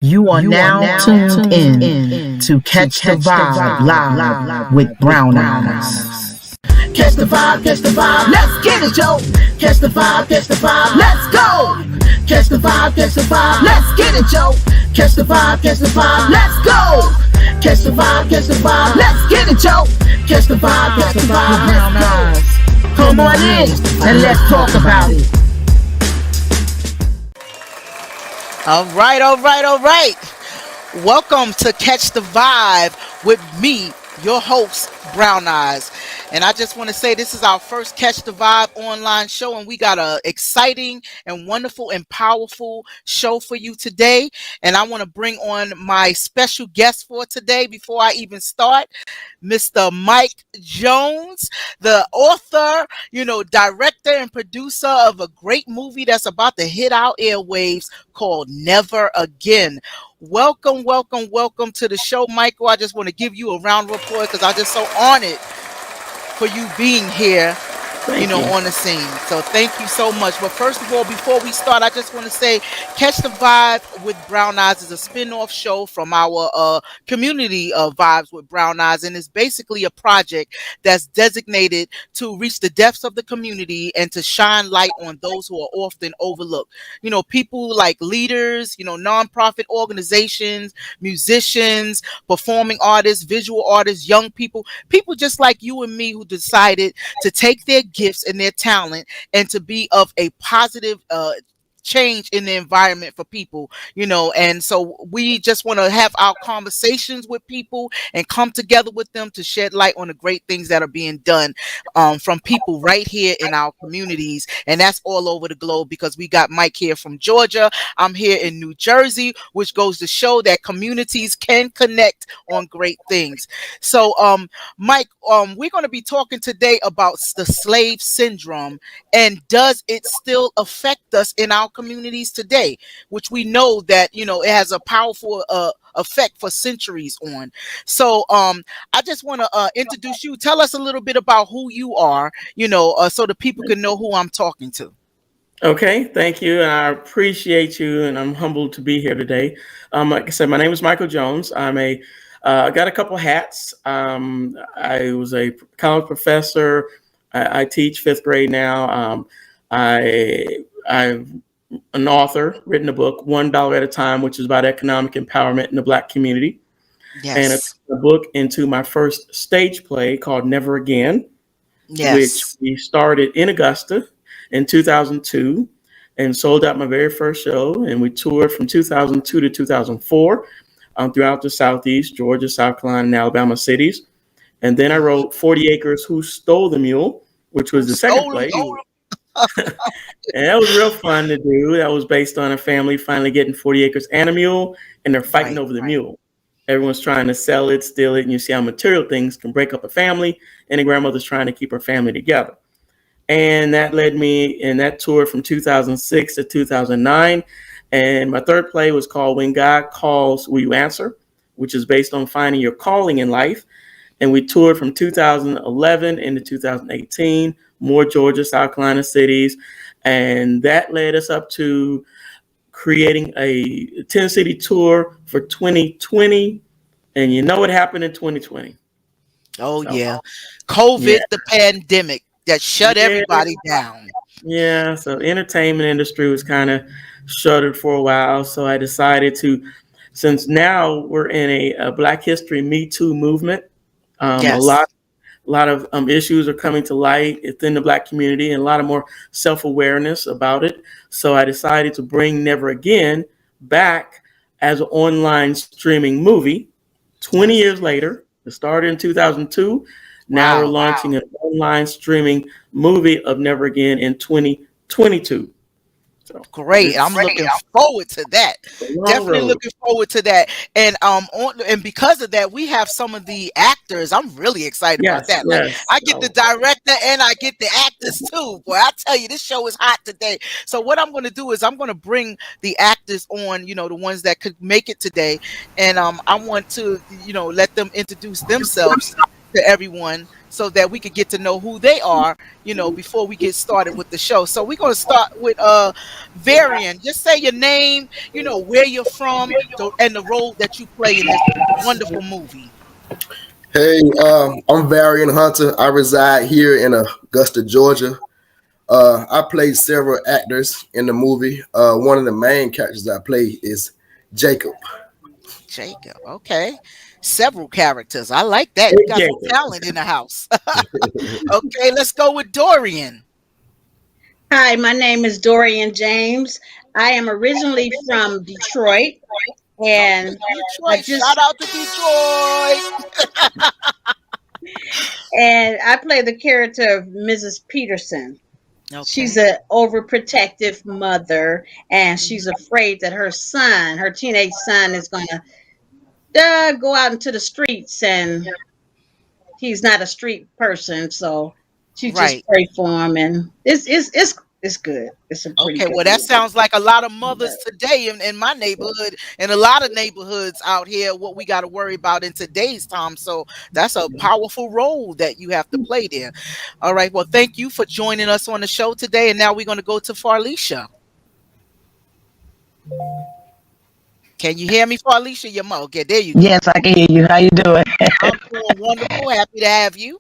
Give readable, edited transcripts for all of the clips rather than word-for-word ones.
You are now tuned in to Catch the Vibe live with Brown Eyes. Catch the vibe, let's get it, Joe. Catch the vibe, let's go. Catch the vibe, let's get it, Joe. Catch the vibe, let's go. Catch the vibe, let's get it, Joe. Catch the vibe, Brown Eyes. Come on in and let's talk about it. All right. Welcome to Catch the Vibe with me, your host, Brown Eyes. And I just want to say this is our first Catch the Vibe online show, and we got a exciting and wonderful and powerful show for you today. And I want to bring on my special guest for today before I even start, Mr. Mike Jones, the author, director and producer of a great movie that's about to hit our airwaves called Never Again. Welcome to the show, Michael. I just want to give you a round of applause because I'm just so honored for you being here, on the scene. So thank you so much. But first of all, before we start, I just want to say Catch the Vibe with Brown Eyes is a spin-off show from our community of Vibes with Brown Eyes. And it's basically a project that's designated to reach the depths of the community and to shine light on those who are often overlooked. People like leaders, nonprofit organizations, musicians, performing artists, visual artists, young people just like you and me who decided to take their gifts and their talent and to be of a positive change in the environment for people, and so we just want to have our conversations with people and come together with them to shed light on the great things that are being done from people right here in our communities, and that's all over the globe because we got Mike here from Georgia. I'm here in New Jersey, which goes to show that communities can connect on great things. So Mike, we're going to be talking today about the slave syndrome, and does it still affect us in our communities today, which we know that it has a powerful effect for centuries on. So I just want to introduce you. Tell us a little bit about who you are, so the people can know who I'm talking to. Okay, thank you. I appreciate you, and I'm humbled to be here today. Like I said, my name is Michael Jones. I got a couple hats. I was a college professor. I teach fifth grade now. I've an author, written a book, $1 at a time, which is about economic empowerment in the Black community. Yes. And a book into my first stage play called Never Again, yes. which we started in Augusta in 2002 and sold out my very first show. And we toured from 2002 to 2004 throughout the Southeast, Georgia, South Carolina, and Alabama cities. And then I wrote 40 Acres, Who Stole the Mule, which was the second play. And that was real fun to do. That was based on a family finally getting 40 acres and a mule, and they're fighting over the mule. Everyone's trying to sell it, steal it, and you see how material things can break up a family, and the grandmother's trying to keep her family together. And that led me in that tour from 2006 to 2009. And my third play was called When God Calls, Will You Answer?, which is based on finding your calling in life. And we toured from 2011 into 2018, more Georgia, South Carolina cities. And that led us up to creating a 10-city tour for 2020. And you know what happened in 2020? Oh, so, yeah. COVID, the pandemic that shut everybody down. Yeah, so the entertainment industry was kind of shuttered for a while. So I decided to, since now we're in a Black History Me Too movement, yes. A lot of issues are coming to light within the Black community and a lot of more self-awareness about it. So I decided to bring Never Again back as an online streaming movie. 20 years later, it started in 2002. Now we're launching an online streaming movie of Never Again in 2022. So, great. I'm looking forward to that. Definitely looking forward to that. And and because of that, we have some of the actors. I'm really excited about that. Like, I get the director and I get the actors too. Boy, I tell you, this show is hot today. So what I'm going to do is I'm going to bring the actors on, the ones that could make it today. And I want to, let them introduce themselves to everyone so that we could get to know who they are, before we get started with the show. So we're going to start with Varian. Just say your name, where you're from, and the role that you play in this wonderful movie. Hey, I'm Varian Hunter. I reside here in Augusta, Georgia. I played several actors in the movie. One of the main characters I play is Jacob. Jacob. Okay. Several characters. I like that. You Hey, got some Jacob. talent in the house. Okay, let's go with Dorian. Hi, my name is Dorian James. I am originally from Detroit, Okay, and I Detroit. Shout just out to Detroit. I play the character of Mrs. Peterson. She's Okay. an overprotective mother, and she's afraid that her teenage son, is going to go out into the streets, and he's not a street person, so she just Right. pray for him, and it's good. It's a pretty Okay, good well, that movie. sounds like a lot of mothers today in my neighborhood and a lot of neighborhoods out here, what we got to worry about in today's time. So that's a powerful role that you have to play there. All right. Well, thank you for joining us on the show today. And now we're going to go to Farlicia. Can you hear me, Farlicia? Your mom. Okay, there you go. Yes, I can hear you. How you doing? I'm doing wonderful. Happy to have you.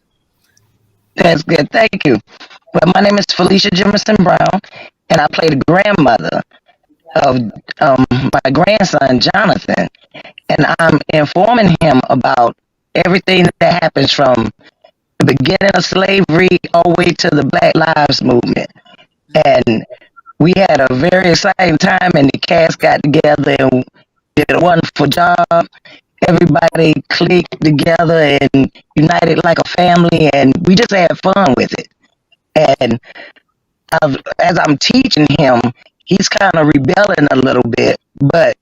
That's good. Thank you. Well, my name is Felicia Jimerson Brown, and I play the grandmother of my grandson, Jonathan. And I'm informing him about everything that happens from the beginning of slavery all the way to the Black Lives Movement. And we had a very exciting time, and the cast got together and did a wonderful job. Everybody clicked together and united like a family, and we just had fun with it. And as I'm teaching him, he's kind of rebelling a little bit. But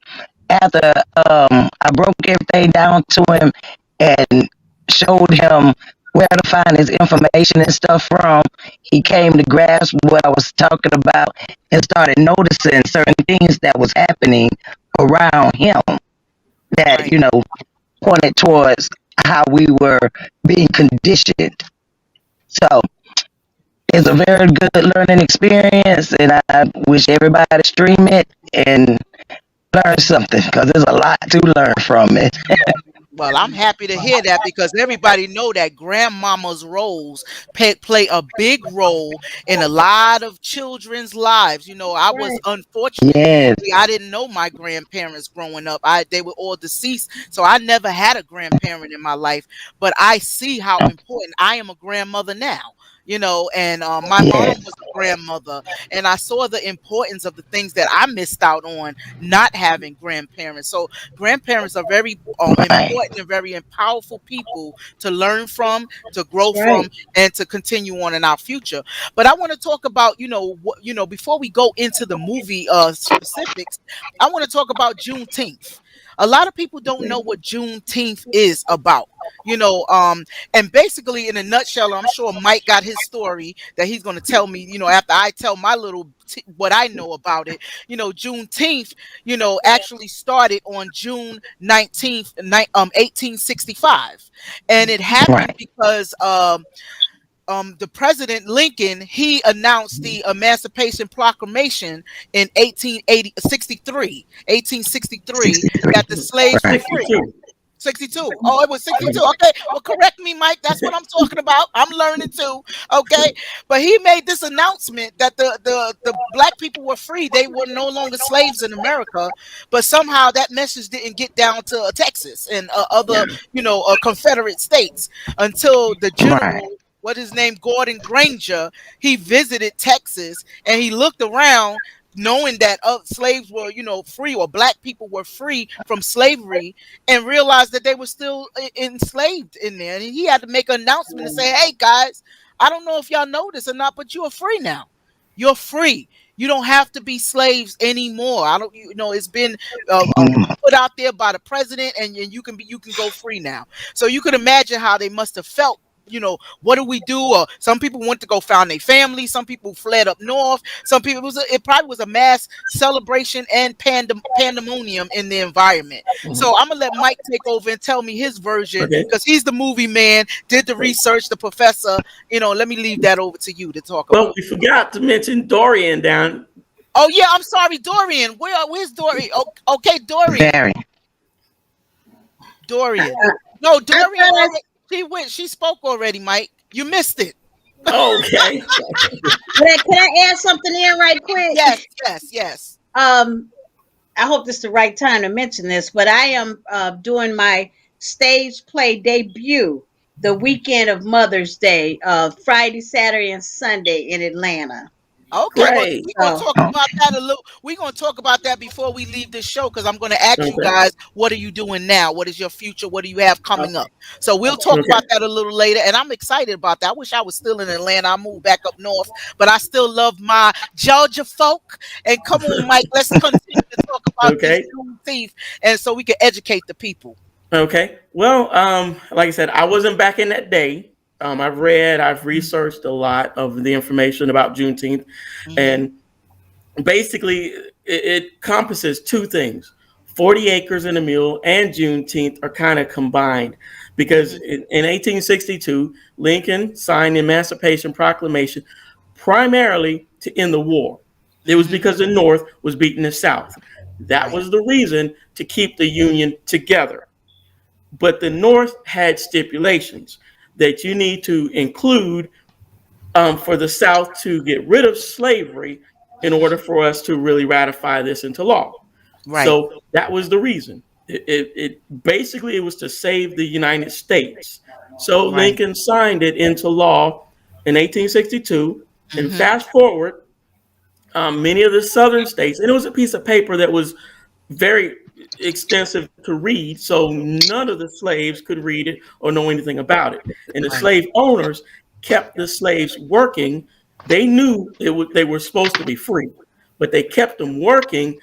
after I broke everything down to him and showed him where to find his information and stuff from, he came to grasp what I was talking about and started noticing certain things that was happening around him that, Right. pointed towards how we were being conditioned. So it's a very good learning experience, and I wish everybody to stream it and learn something because there's a lot to learn from it. Well, I'm happy to hear that because everybody know that grandmama's roles play a big role in a lot of children's lives. I was Right. unfortunate. Yes, See, I didn't know my grandparents growing up. They were all deceased, so I never had a grandparent in my life. But I see how important I am a grandmother now. And my mom yes, was a grandmother, and I saw the importance of the things that I missed out on not having grandparents. So grandparents are very right. important and very powerful people to learn from, to grow That's right. from, and to continue on in our future. But I want to talk about, before we go into the movie specifics, I want to talk about Juneteenth. A lot of people don't know what Juneteenth is about, and basically, in a nutshell, I'm sure Mike got his story that he's going to tell me, after I tell my little what I know about it. Juneteenth, actually started on June 19th, 1865, and it happened Right. because the President Lincoln, he announced the Emancipation Proclamation in 1863, that the 63. slaves were Right. free. 62. 62. Oh, it was 62. Okay. Well, correct me, Mike. That's what I'm talking about. I'm learning too. Okay. But he made this announcement that the black people were free. They were no longer slaves in America. But somehow that message didn't get down to Texas and other, Confederate states until the Right. general, what his name, Gordon Granger, he visited Texas and he looked around knowing that slaves were, free, or black people were free from slavery, and realized that they were still enslaved in there. And he had to make an announcement and say, "Hey guys, I don't know if y'all know this or not, but you are free now. You're free. You don't have to be slaves anymore. I don't, it's been put out there by the president, and you can go free now." So you can imagine how they must have felt what do we do? Or some people went to go found their family. Some people fled up north. Some people, it probably was a mass celebration and pandemonium in the environment. So I'm gonna let Mike take over and tell me his version, Okay. because he's the movie man, did the research, the professor. Let me leave that over to you to talk Well, about. we forgot to mention Dorian down. Oh yeah, I'm sorry, Dorian. Where's Dorian? Okay, Dorian. Very. Dorian. No, I Dorian thought I, already. She went. She spoke already, Mike. You missed it. Okay. can I add something in right quick? Yes, yes, yes. Um, I hope this is the right time to mention this, but I am doing my stage play debut the weekend of Mother's Day, Friday, Saturday, and Sunday in Atlanta. Okay, well, Great. we're gonna So talk about that a little. We're gonna talk about that before we leave this show, because I'm gonna ask you Okay. guys, what are you doing now? What is your future? What do you have coming up? So we'll talk Okay. about that a little later, and I'm excited about that. I wish I was still in Atlanta. I moved back up north, but I still love my Georgia folk. And come on, Mike, let's continue to talk about this Okay. Juneteenth, and so we can educate the people. Okay. Well, like I said, I wasn't back in that day. I've researched a lot of the information about Juneteenth, Hmm. and basically it encompasses two things: 40 acres and a mule and Juneteenth are kind of combined, because Hmm. in 1862 Lincoln signed the Emancipation Proclamation primarily to end the war. It was Hmm. because the North was beating the South. That Right, was the reason to keep the Union together. But the North had stipulations that you need to include, for the South to get rid of slavery in order for us to really ratify this into law. right, So that was the reason. It basically it was to save the United States. So right. Lincoln signed it into law in 1862. And Hmm. fast forward, many of the southern states, and it was a piece of paper that was very extensive to read, so none of the slaves could read it or know anything about it. And the Right, slave owners kept the slaves working. They knew they were supposed to be free, but they kept them working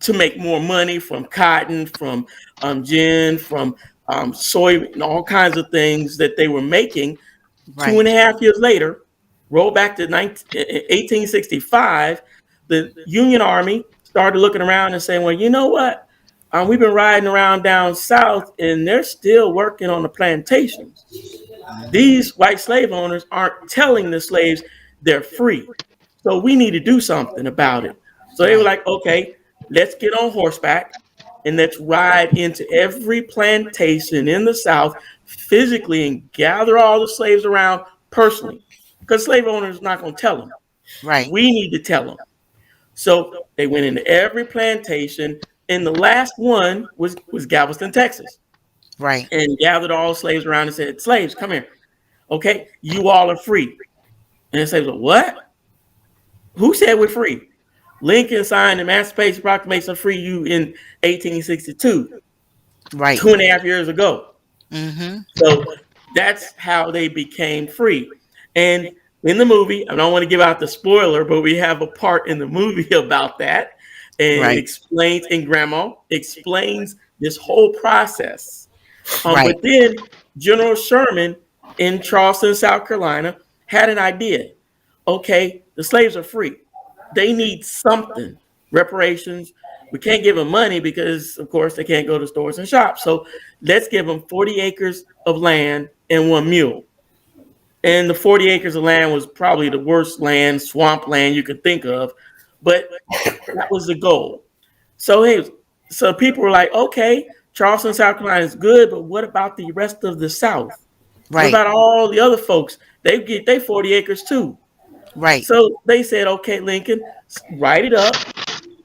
to make more money from cotton, from gin, from soy, and all kinds of things that they were making. Two right, and a half years later, roll back to 1865, the Union Army started looking around and saying, well, you know what? We've been riding around down south and they're still working on the plantations. hmm, These white slave owners aren't telling the slaves they're free. So we need to do something about it. So they were right, like, okay, let's get on horseback and let's ride into every plantation in the South physically and gather all the slaves around personally. Because slave owners are not going to tell them. right, We need to tell them. So they went into every plantation, and the last one was Galveston, Texas, right. and gathered all the slaves around and said, slaves, come here. Okay, you all are free. And the slaves were, what? Who said we're free? Lincoln signed the Emancipation Proclamation free you in 1862, Right. 2.5 years ago. Hmm. So that's how they became free. And in the movie, I don't want to give out the spoiler, but we have a part in the movie about that. And it Right. explains, and Grandma explains this whole process. Right. But then General Sherman in Charleston, South Carolina, had an idea. Okay, the slaves are free. They need something, reparations. We can't give them money because, of course, they can't go to stores and shops. So let's give them 40 acres of land and one mule. And the 40 acres of land was probably the worst land, swamp land you could think of. But that was the goal. So hey, so people were like, okay, Charleston, South Carolina is good, but what about the rest of the South? What Right. about all the other folks? They get their 40 acres too. Right. So they said, okay, Lincoln, write it up.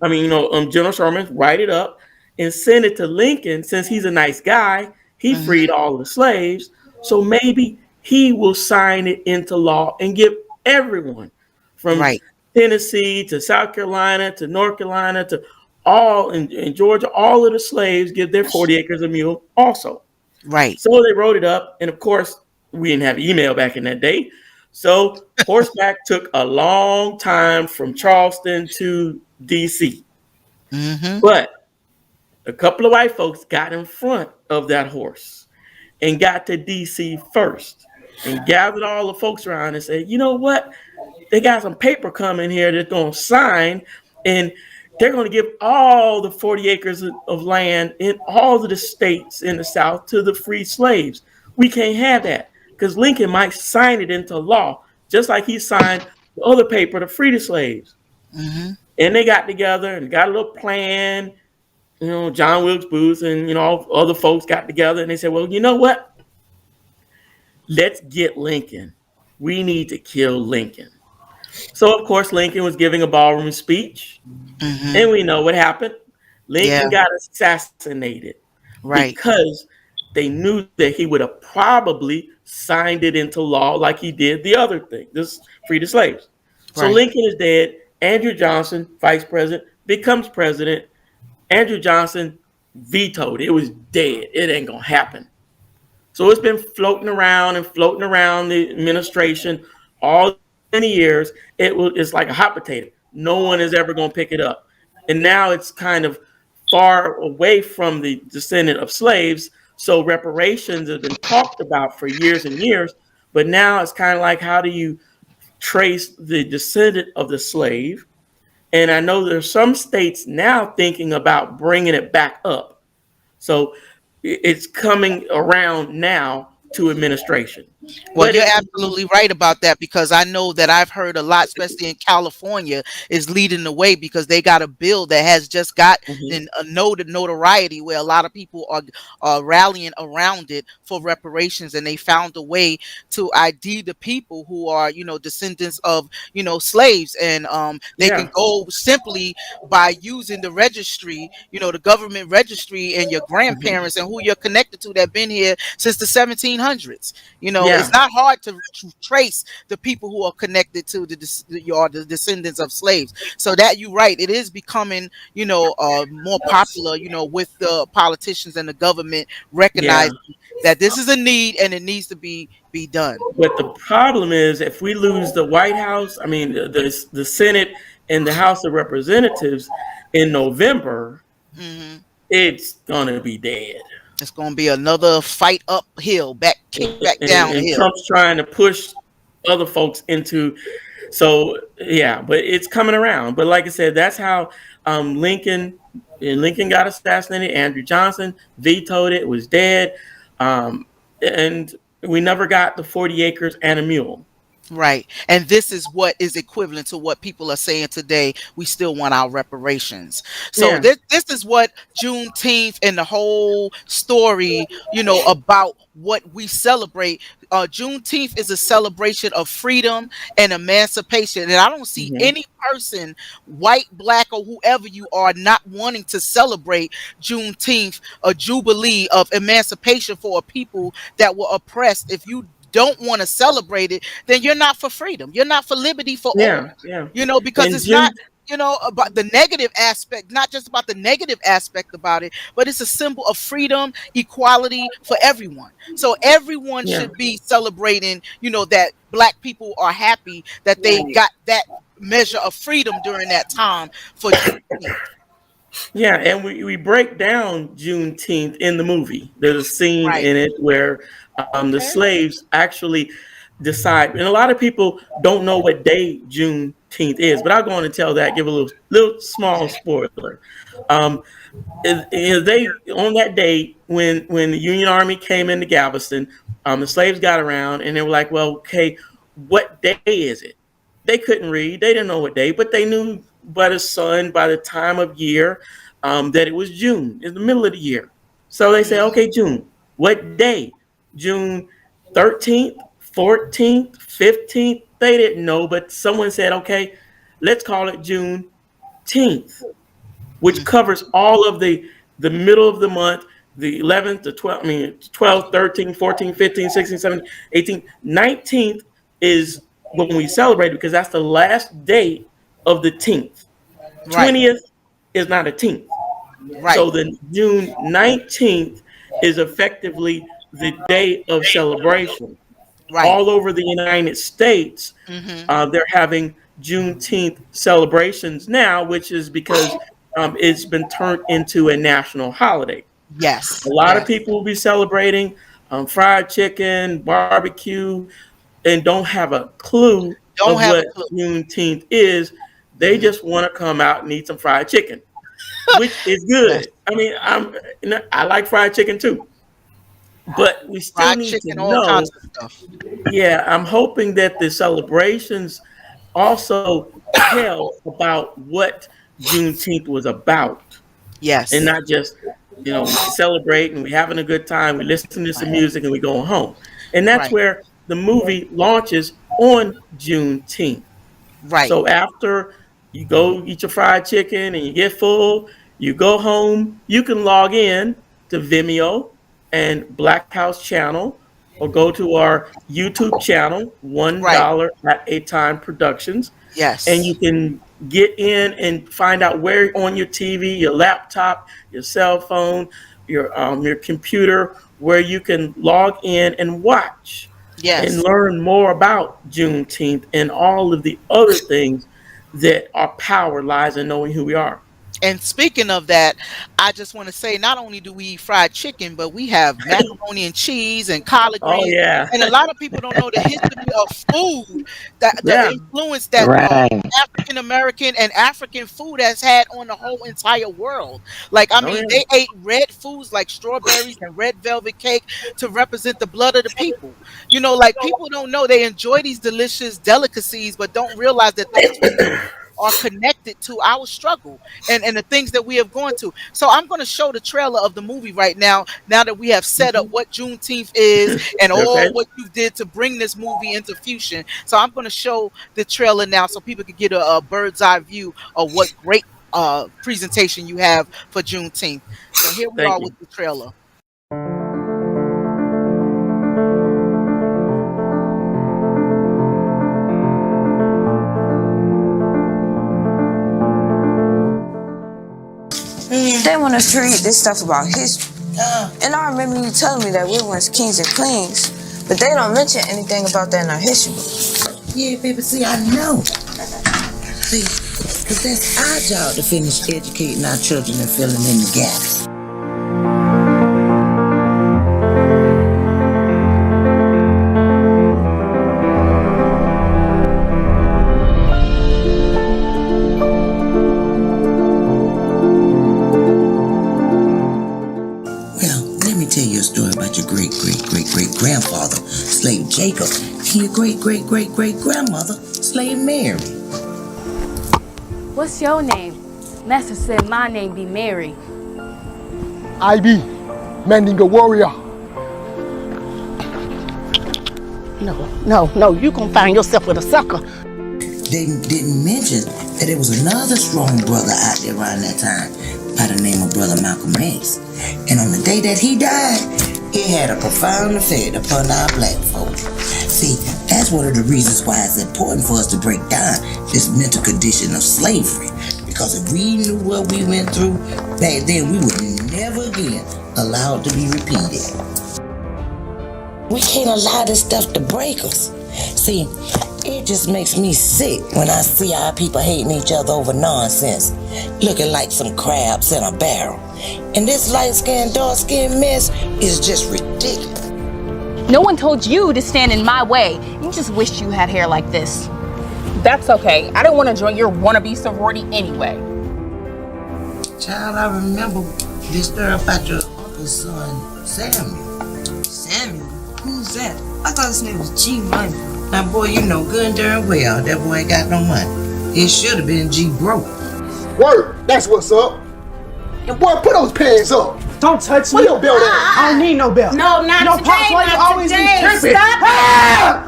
I mean, General Sherman, write it up and send it to Lincoln. Since he's a nice guy, he freed Hmm. all the slaves. So maybe he will sign it into law and give everyone from Right. Tennessee to South Carolina to North Carolina to all in Georgia, all of the slaves give their 40 acres a mule also. Right. So they wrote it up. And of course, we didn't have email back in that day. So horseback took a long time from Charleston to DC. Hmm. But a couple of white folks got in front of that horse and got to DC first. and gathered all the folks around and said, you know what? They got some paper coming here that's going to sign, and they're going to give all the 40 acres of land in all of the states in the South to the free slaves. We can't have that because Lincoln might sign it into law, just like he signed the other paper to free the slaves. Mm-hmm. And they got together and got a little plan. John Wilkes Booth and, all other folks got together and they said, well, you know what? Let's get Lincoln. We need to kill Lincoln. So, of course, Lincoln was giving a ballroom speech. Mm-hmm. And we know what happened. Yeah. Lincoln got assassinated Right. because they knew that he would have probably signed it into law like he did the other thing, this free the slaves. So Right. Lincoln is dead. Andrew Johnson, vice president, becomes president. Andrew Johnson vetoed it. It was dead. It ain't going to happen. So it's been floating around the administration all many years. It's like a hot potato. No one is ever going to pick it up. And now it's kind of far away from the descendant of slaves. So reparations have been talked about for years and years. But now it's kind of like, how do you trace the descendant of the slave? And I know there's some states now thinking about bringing it back up. So it's coming around now to administration. Well, But you're absolutely right about that, because I know that I've heard a lot, especially in California, is leading the way because they got a bill that has just got Mhm. a notoriety where a lot of people are rallying around it for reparations, and they found a way to ID the people who are, descendants of, slaves, and they can Yeah. go simply by using the registry, the government registry, and your Mhm. grandparents and who you're connected to that have been here since the 1700s. It's Yeah. not hard to trace the people who are connected to the descendants of slaves. So that you're right, it is becoming, more popular, with the politicians and the government Yeah. recognizing that this is a need and it needs to be done. But the problem is, if we lose the White House, I mean, the Senate and the House of Representatives in November, Hmm. it's gonna be dead. It's going to be another fight uphill, kick back down the And hill. Trump's trying to push other folks into. So yeah, but it's coming around. But like I said, that's how Lincoln got assassinated. Andrew Johnson vetoed it. Was dead, and we never got the 40 acres and a mule. Right. And this is what is equivalent to what people are saying today. We still want our reparations. So Yeah. this is what Juneteenth and the whole story, about what we celebrate. Juneteenth is a celebration of freedom and emancipation. And I don't see Mhm. any person, white, black, or whoever you are, not wanting to celebrate Juneteenth, a jubilee of emancipation for a people that were oppressed. If you don't want to celebrate it, then you're not for freedom. You're not for liberty for all. Yeah. Yeah. Because And it's not, June. about the negative aspect, not just about the negative aspect about it, but it's a symbol of freedom, equality for everyone. So everyone Yeah. should be celebrating, that black people are happy that they got that measure of freedom during that time for Juneteenth. Yeah, and we break down Juneteenth in the movie. There's a scene Right. in it where the Okay. slaves actually decide, and a lot of people don't know what day Juneteenth is, but I'll go on and tell that, give a little small spoiler. Um, they on that day when the Union Army came into Galveston, the slaves got around and they were like, well, okay, what day is it? They couldn't read, they didn't know what day, but they knew by the sun, by the time of year, that it was June, in the middle of the year. So they say, okay, June, what day? June 13th, 14th, 15th. They didn't know, but someone said, okay, let's call it Juneteenth, which covers all of the middle of the month, the 11th, the 12th, 12th, 13th, 14th, 15th, 16th, 17th, 18th, 19th is when we celebrate because that's the last day of the 10th. Right. 20th is not a 10th. Right. So the June 19th is effectively the day of celebration. Right. All over the United States, Hmm. they're having Juneteenth celebrations now, which is because it's been turned into a national holiday. Yes. A lot of Yes. people will be celebrating. fried chicken, barbecue, and don't have a clue Don't of have a what clue. Juneteenth is. They just want to come out and eat some fried chicken, which is Yes. good. I mean, I like fried chicken too, but we still Fried need to chicken, all know. kinds of stuff. Yeah, I'm hoping that the celebrations also tell about what Juneteenth was about, and Yes. not just, we celebrate and we're having a good time, we listen to some music and we go home. And that's Right. where the movie launches on Juneteenth. Right. So after you go eat your fried chicken and you get full, you go home, you can log in to Vimeo and Black House channel, or go to our YouTube channel, Right. $1 at a time productions, and you Yes. can get in and find out where on your TV, your laptop, your cell phone, your computer, where you can log in and watch and Yes. learn more about Juneteenth and all of the other things that our power lies in knowing who we are. And speaking of that, I just want to say not only do we eat fried chicken, but we have macaroni and cheese and collard Oh greens. yeah, And a lot of people don't know the history of food, that the yeah. influence that Right. African American and African food has had on the whole entire world. Like, I Oh mean, yeah. they ate red foods like strawberries and red velvet cake to represent the blood of the people. Like, people don't know they enjoy these delicious delicacies, but don't realize that those foods are connected to our struggle and the things that we have gone to. So I'm going to show the trailer of the movie right now that we have set up what Juneteenth is and all Okay. what you did to bring this movie into fusion. So I'm going to show the trailer now so people can get a bird's eye view of what great presentation you have for Juneteenth. So here we Thank are you. with the trailer. They want us to read this stuff about history. And I remember you telling me that we were once kings and queens, but they don't mention anything about that in our history book. Yeah, baby, see, I know. See, because that's our job to finish educating our children and filling in the gaps. Well, let me tell you a story about your great-great-great-great-great-grandfather, Slave Jacob, and your great-great-great-great-grandmother, Slave Mary. What's your name? Master said my name be Mary. I be Mandingo warrior. No, you gonna find yourself with a sucker. They didn't mention that there was another strong brother out there around that time by the name of Brother Malcolm X. And on the day that he died, it had a profound effect upon our black folk. See, that's one of the reasons why it's important for us to break down this mental condition of slavery. Because if we knew what we went through back then, we would never again allow it to be repeated. We can't allow this stuff to break us. See, it just makes me sick when I see our people hating each other over nonsense, looking like some crabs in a barrel. And this light-skinned, dark-skinned mess is just ridiculous. No one told you to stand in my way. You just wished you had hair like this. That's okay. I don't want to join your wannabe sorority anyway. Child, I remember this story about your uncle's son, Samuel. Samuel? Who's that? I thought his name was G Money. Now, boy, you know good and darn well that boy ain't got no money. It should have been G broke. Word, that's what's up. And boy, put those pants up. Don't touch Where me. your belt at? I don't need no belt. No, not Your today, pops, why you not always be today. tripping? Stop Ah!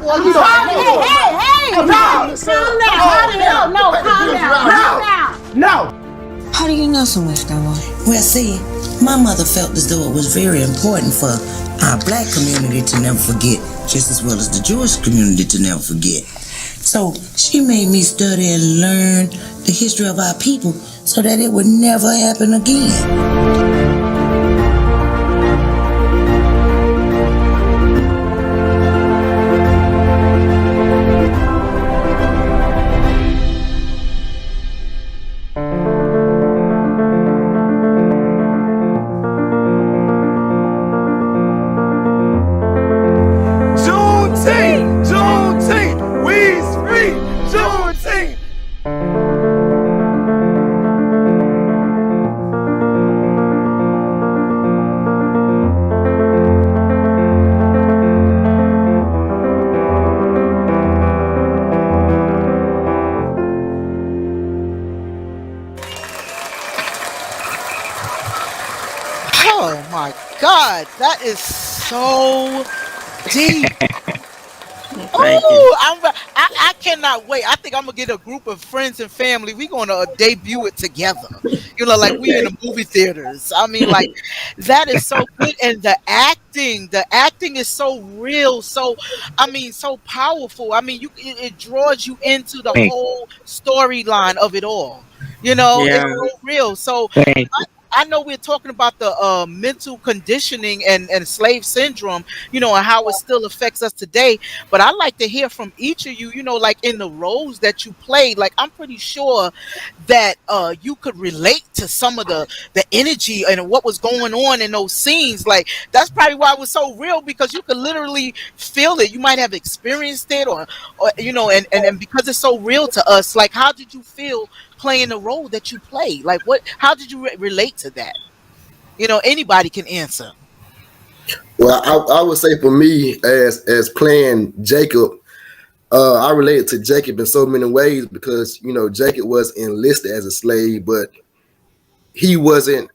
Hey, calm down. No. How do you know so much, Grandma? Well, see, my mother felt as though it was very important for our black community to never forget, just as well as the Jewish community to never forget. So she made me study and learn the history of our people so that it would never happen again. my God, that is so deep. Thank you. Oh, I cannot wait. I think I'm gonna get a group of friends and family. We're gonna debut it together. Like we in Okay. the movie theaters. I mean, like that is so good, and the acting is so real. So, I mean, so powerful. I mean, it draws you into the whole storyline of it all. It's Yeah. so real. So I know we're talking about the mental conditioning and slave syndrome, and how it still affects us today. But I'd like to hear from each of you, like in the roles that you played. Like I'm pretty sure that you could relate to some of the energy and what was going on in those scenes. Like that's probably why it was so real, because you could literally feel it. You might have experienced it, and because it's so real to us. Like, how did you feel playing the role that you played? Like, how did you relate to that? Anybody can answer. Well, I would say for me, as playing Jacob, I related to Jacob in so many ways because Jacob was enlisted as a slave, but he wasn't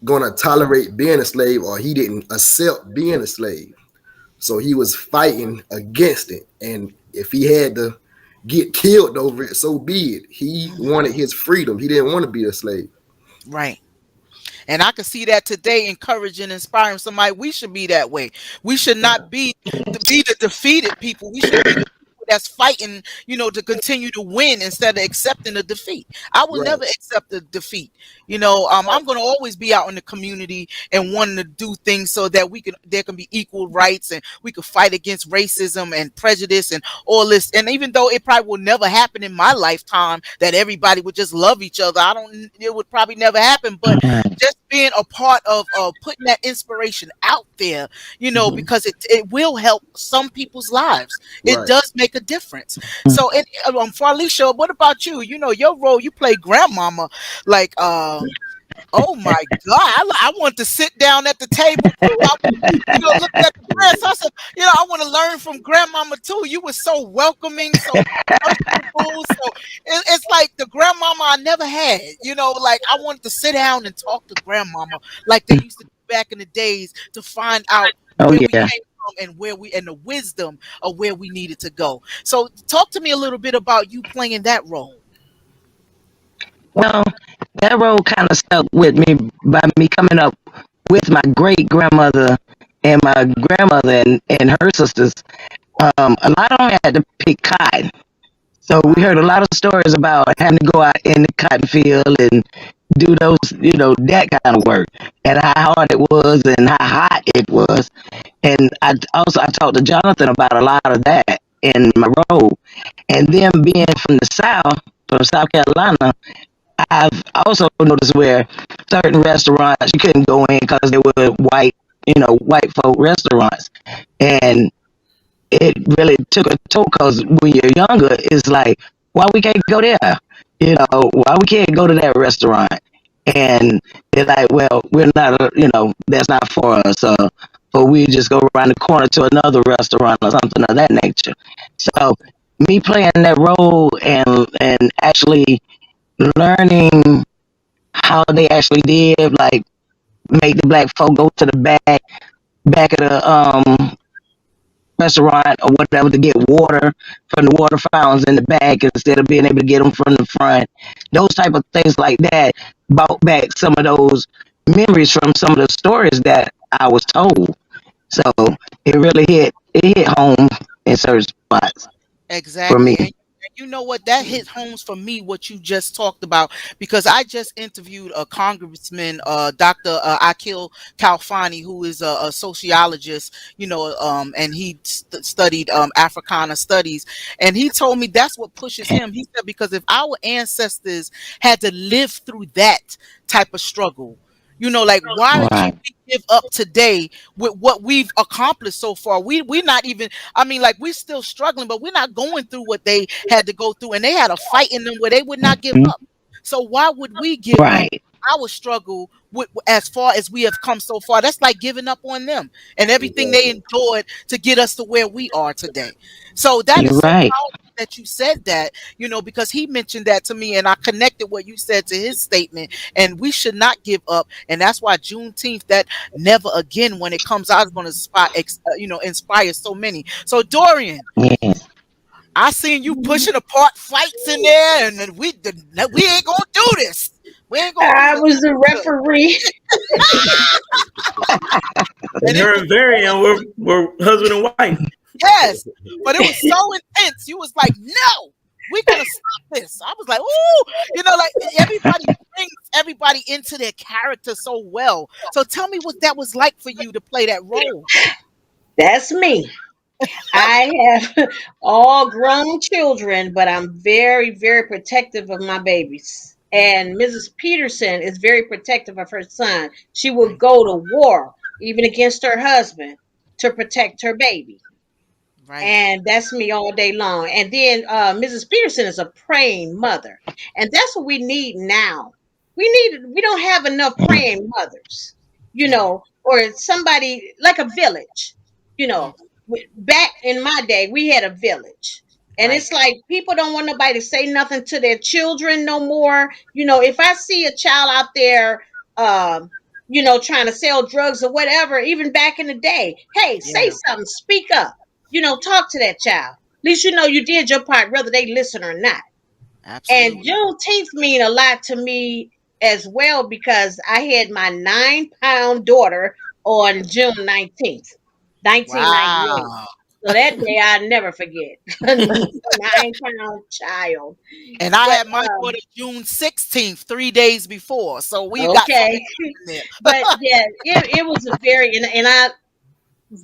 gonna tolerate being a slave, or he didn't accept being a slave. So he was fighting against it, and if he had to get killed over it, so be it. He wanted his freedom. He didn't want to be a slave. Right. And I can see that today, encouraging, inspiring somebody. We should be that way. We should not be the defeated people. We should be the people that's fighting, to continue to win instead of accepting the defeat. I will Right. never accept the defeat. I'm going to always be out in the community and wanting to do things so that there can be equal rights, and we could fight against racism and prejudice and all this. And even though it probably will never happen in my lifetime that everybody would just love each other, it would probably never happen. But just being a part of putting that inspiration out there, because it will help some people's lives. It Right. does make a difference. So, for Alicia, what about you? Your role, you play grandmama, like, oh my God! I want to sit down at the table too. Look at the dress. I said, I want to learn from grandmama too. You were so welcoming, so personable. So it's like the grandmama I never had. Like I wanted to sit down and talk to grandmama like they used to do back in the days, to find out where we came from and and the wisdom of where we needed to go. So talk to me a little bit about you playing that role. Well, that role kind of stuck with me by me coming up with my great grandmother and my grandmother and her sisters. A lot of them had to pick cotton. So we heard a lot of stories about having to go out in the cotton field and do those, that kind of work, and how hard it was and how hot it was. And I talked to Jonathan about a lot of that in my role. And then being from the South, from South Carolina, I've also noticed where certain restaurants you couldn't go in because they were white folk restaurants, and it really took a toll. Because when you're younger, it's like, why we can't go there? Why we can't go to that restaurant? And they're like, well, we're not, that's not for us. Or we just go around the corner to another restaurant or something of that nature. So me playing that role and actually learning how they actually did, like make the black folk go to the back of the restaurant or whatever to get water from the water fountains in the back instead of being able to get them from the front. Those type of things like that brought back some of those memories from some of the stories that I was told. So it really hit home in certain spots for Exactly. me. And you know what? That hit homes for me, what you just talked about, because I just interviewed a congressman, Dr. Akil Kalfani, who is a sociologist, and he studied Africana studies. And he told me that's what pushes him. He said, because if our ancestors had to live through that type of struggle, like, why should Right. we give up today with what we've accomplished so far? We're not even, I mean, like, we're still struggling, but we're not going through what they had to go through, and they had a fight in them where they would not give up. So why would we give up Right. our struggle as far as we have come so far? That's like giving up on them and everything they endured to get us to where we are today. So that You're is so right. powerful that you said that, because he mentioned that to me, and I connected what you said to his statement, and we should not give up. And that's why Juneteenth, that never again, when it comes out, is going to inspire so many. So Dorian, Yes. I seen you pushing apart fights in there, and then we ain't gonna do this. We ain't gonna do I this. was the referee. And her and Varian were husband and wife. Yes, but it was so intense. You was like, no, we're gonna stop this. I was like, ooh, like everybody brings everybody into their character so well. So tell me what that was like for you to play that role. That's me. I have all grown children, but I'm very, very protective of my babies. And Mrs. Peterson is very protective of her son. She will go to war, even against her husband, to protect her baby. Right. And that's me all day long. And then Mrs. Peterson is a praying mother, and that's what we need now. We don't have enough praying mothers, or somebody like a village. Back in my day, we had a village, and Right. it's like people don't want nobody to say nothing to their children no more. If I see a child out there, trying to sell drugs or whatever, even back in the day, hey, say Yeah. something, speak up. Talk to that child. At least you did your part, whether they listen or not. And Absolutely. Juneteenth mean a lot to me as well because I had my 9-pound daughter on June 19th, 1998. Wow. So that day I'll never forget. A 9-pound child. And I But had my daughter June 16th, 3 days before. So we got so okay. many in there. But yeah, it was a very and I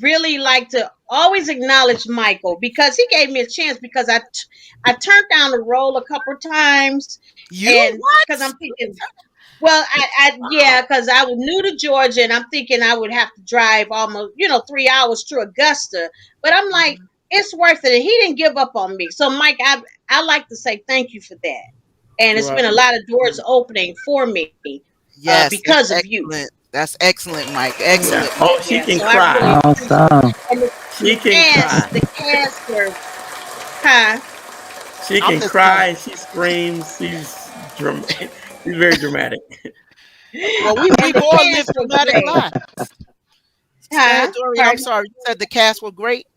really like to always acknowledge Michael because he gave me a chance because I turned down the role a couple times You and because what? I'm thinking, well, yeah, because I was new to Georgia and I'm thinking I would have to drive almost 3 hours to Augusta, but I'm like it's worth it. And he didn't give up on me, so Mike, I like to say thank you for that, and it's You're been a welcome. lot of doors opening for me Yes, it's because of you. excellent. That's excellent, Mike. Yeah. Excellent, Mike. Oh, she Yeah, can so I really cry. appreciate it. Awesome. And She can cry. the cast were, huh? She I'm can just saying. cry. She screams. She's dramatic. She's very dramatic. Well, And we've the all cast lived were dramatic great. lives. Go Huh? ahead, Dorian. I'm Pardon? sorry. You said the cast were great.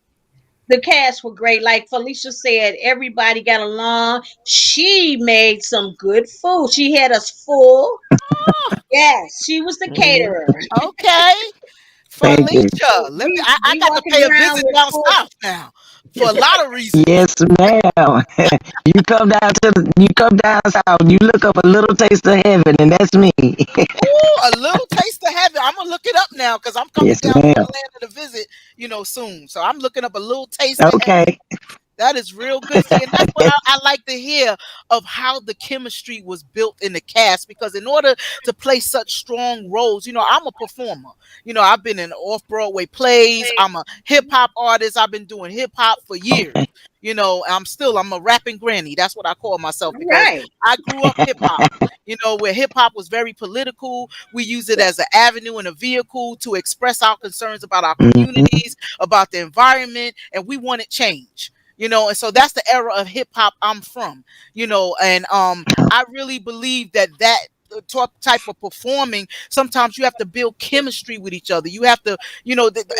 The cast were great. Like Felicia said, everybody got along. She made some good food. She had us full. Yes, she was the Hmm. caterer. Okay. Thank you. Felicia, let me. I We got to walking pay a around visit with down full. south now for a lot of reasons. Yes, ma'am. You come down south, you look up a little taste of heaven, and that's me. Ooh, a little taste of heaven. I'm gonna look it up now because I'm coming Yes, down to ma'am. Atlanta to visit, soon. So I'm looking up a little taste of heaven. Okay. That is real good. See, and that's what I like to hear of how the chemistry was built in the cast. Because in order to play such strong roles, I'm a performer. I've been in off-Broadway plays. I'm a hip hop artist. I've been doing hip hop for years. Okay. I'm a rapping granny. That's what I call myself All because right. I grew up hip hop. Where hip hop was very political. We use it as an avenue and a vehicle to express our concerns about our Hmm. communities, about the environment, and we wanted change. And so that's the era of hip hop I'm from. And I really believe that type of performing, sometimes you have to build chemistry with each other. You have to,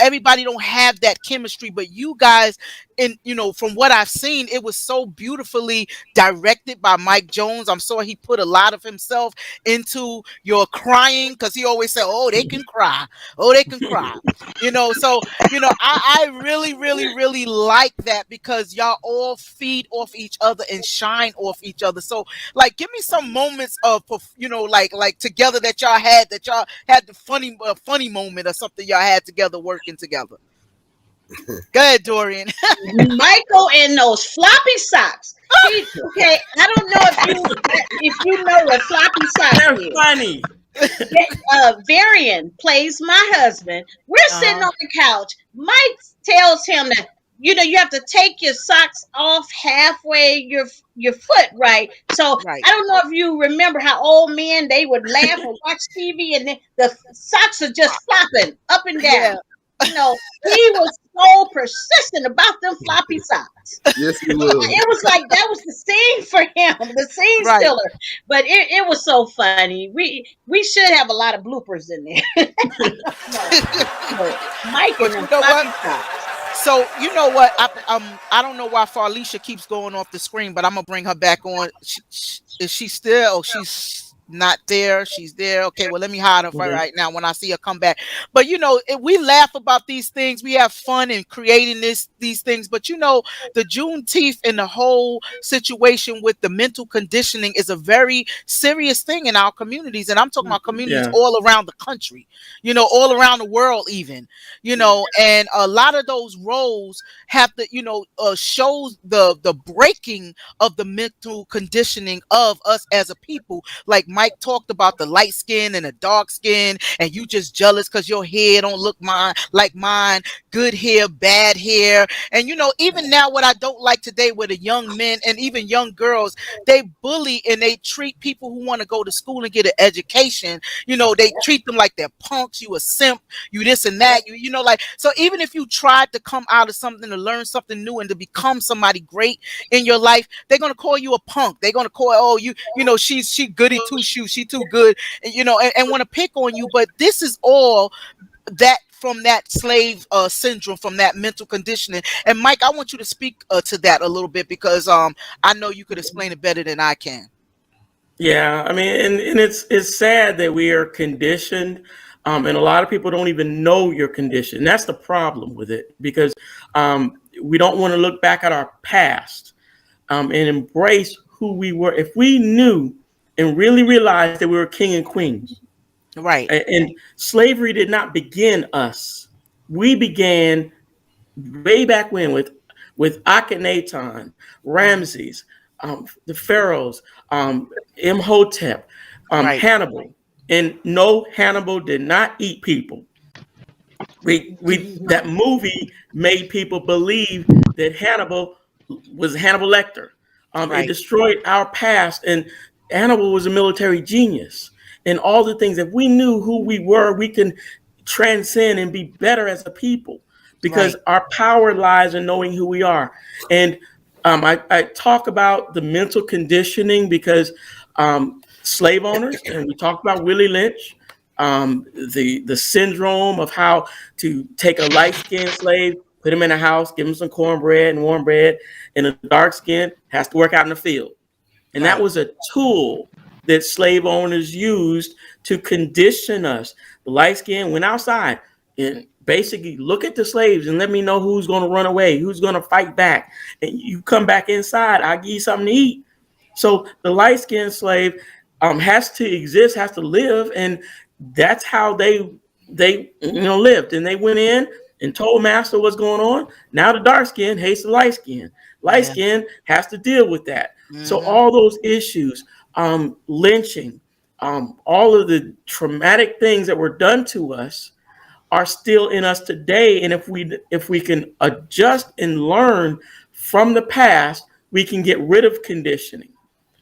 everybody don't have that chemistry, but you guys, from what I've seen, it was so beautifully directed by Mike Jones. I'm sure he put a lot of himself into your crying because he always said, oh, they can cry. Oh, they can cry. So I really, really, really like that because y'all all feed off each other and shine off each other. So, like, give me some moments of, like together that y'all had the funny moment or something y'all had together working together. Go ahead, Dorian. Michael and those floppy socks. Okay. I don't know if you know what floppy socks They're is. funny. Varian plays my husband. We're sitting Uh-huh. on the couch. Mike tells him that you have to take your socks off halfway your foot, right? So Right. I don't know if you remember how old men they would laugh or watch TV and the socks are just flopping up and Yeah. down. You know, he was so persistent about them floppy socks. Yes, he was. It was like that was the scene for him, the scene Right. stiller. But it was so funny. We should have a lot of bloopers in there. No, Mike But and them you know what? floppy socks. So you know what? I don't know why Farlisha keeps going off the screen, but I'm gonna bring her back on. Is she still? Oh, she's not there. She's there. Okay, well, let me hide her for Mhm. right now when I see her come back. But you know, we laugh about these things. We have fun in creating these things. But you know, the Juneteenth and the whole situation with the mental conditioning is a very serious thing in our communities, and I'm talking about communities Yeah. all around the country. You know, all around the world, even. You know, and a lot of those roles have to, shows the breaking of the mental conditioning of us as a people. Like Mike talked about the light skin and the dark skin, and you just jealous because your hair don't look like mine, good hair, bad hair. And you know, even now, what I don't like today with the young men and even young girls, they bully and they treat people who want to go to school and get an education. You know, they treat them like they're punks. You a simp, you this and that, you know, like, so even if you tried to come out of something to learn something new and to become somebody great in your life, they're going to call you a punk. They're going to call, oh, you know, she goody two shoes, she too good, and, you know, and want to pick on you. But this is all that from that slave syndrome, from that mental conditioning. And Mike, I want you to speak to that a little bit, because I know you could explain it better than I can. Yeah, I mean, and it's sad that we are conditioned, and a lot of people don't even know you're conditioned. That's the problem with it, because we don't want to look back at our past, and embrace who we were. If we knew and really realized that we were king and queens, Right. and slavery did not begin us. We began way back when with Akhenaton, Ramses, the pharaohs, Imhotep, Right. Hannibal. And no, Hannibal did not eat people. That movie made people believe that Hannibal was Hannibal Lecter. It Right. destroyed our past, and Hannibal was a military genius. And all the things, if we knew who we were, we can transcend and be better as a people, because Right. our power lies in knowing who we are. And I talk about the mental conditioning because slave owners, and we talked about Willie Lynch, the syndrome of how to take a light-skinned slave, put him in a house, give him some cornbread and warm bread, and a dark skin has to work out in the field. And that Right. was a tool that slave owners used to condition us. The light skin went outside and basically look at the slaves and let me know who's going to run away, who's going to fight back. And you come back inside, I'll give you something to eat. So the light skinned slave has to exist, has to live, and that's how they lived. And they went in and told master what's going on. Now the dark skin hates the light skin. Light Yeah. skin has to deal with that. So Mhm. all those issues, lynching, all of the traumatic things that were done to us are still in us today. And if we can adjust and learn from the past, we can get rid of conditioning.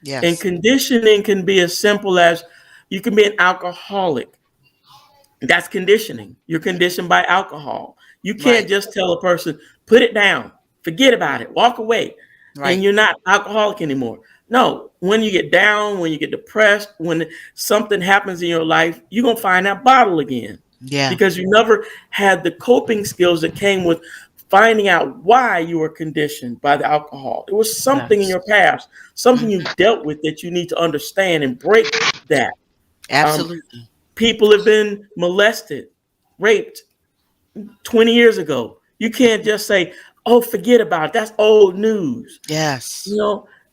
And Yes. conditioning can be as simple as you can be an alcoholic. That's conditioning. You're conditioned by alcohol. You can't Right. just tell a person, put it down, forget about it, walk away, and Right. you're not alcoholic anymore. No, when you get down, when you get depressed, when something happens in your life, you're going to find that bottle again, Yeah. because you never had the coping skills that came with finding out why you were conditioned by the alcohol. It was something in Yes. your past, something you Mhm. dealt with that you need to understand and break that. Um, Absolutely. People have been molested, raped 20 years ago. You can't just say, oh, forget about it. That's old news. Yes.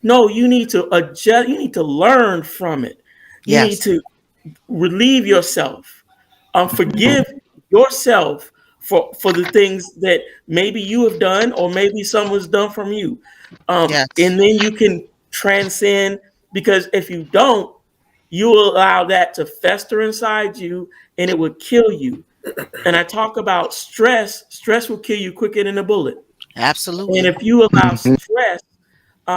No, you need to adjust. You need to learn from it. You need Yes. to relieve yourself. Forgive yourself for the things that maybe you have done or maybe someone's done from you. Yes. And then you can transcend, because if you don't, you will allow that to fester inside you and it will kill you. And I talk about stress. Stress will kill you quicker than a bullet. And Absolutely. if you allow stress,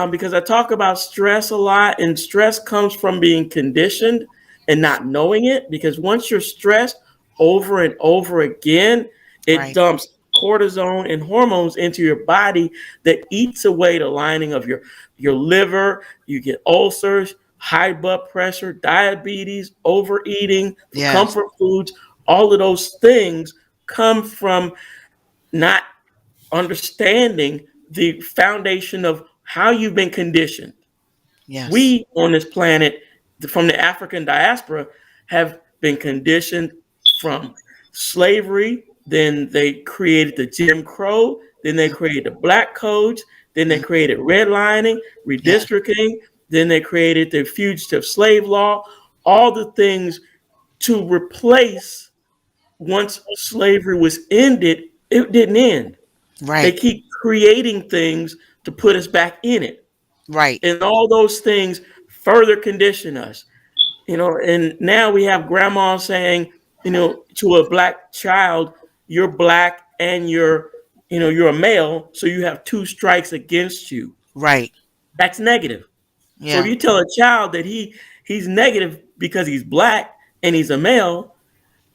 because I talk about stress a lot, and stress comes from being conditioned and not knowing it. Because once you're stressed over and over again, It Right. dumps cortisone and hormones into your body that eats away the lining of your liver. You get ulcers, high blood pressure, diabetes, overeating, Yes. comfort foods. All of those things come from not understanding the foundation of how you've been conditioned. Yes. We on this planet, from the African diaspora, have been conditioned from slavery. Then they created the Jim Crow. Then they created the black codes. Then they created redlining, Yes. redistricting. Then they created the fugitive slave law. All the things to replace. Once slavery was ended, it didn't end. They Right. keep creating things to put us back in it. Right. And all those things further condition us. And now we have grandma saying, to a black child, you're black and you're a male, so you have two strikes against you. Right. That's negative. So if Yeah. you tell a child that he's negative because he's black and he's a male,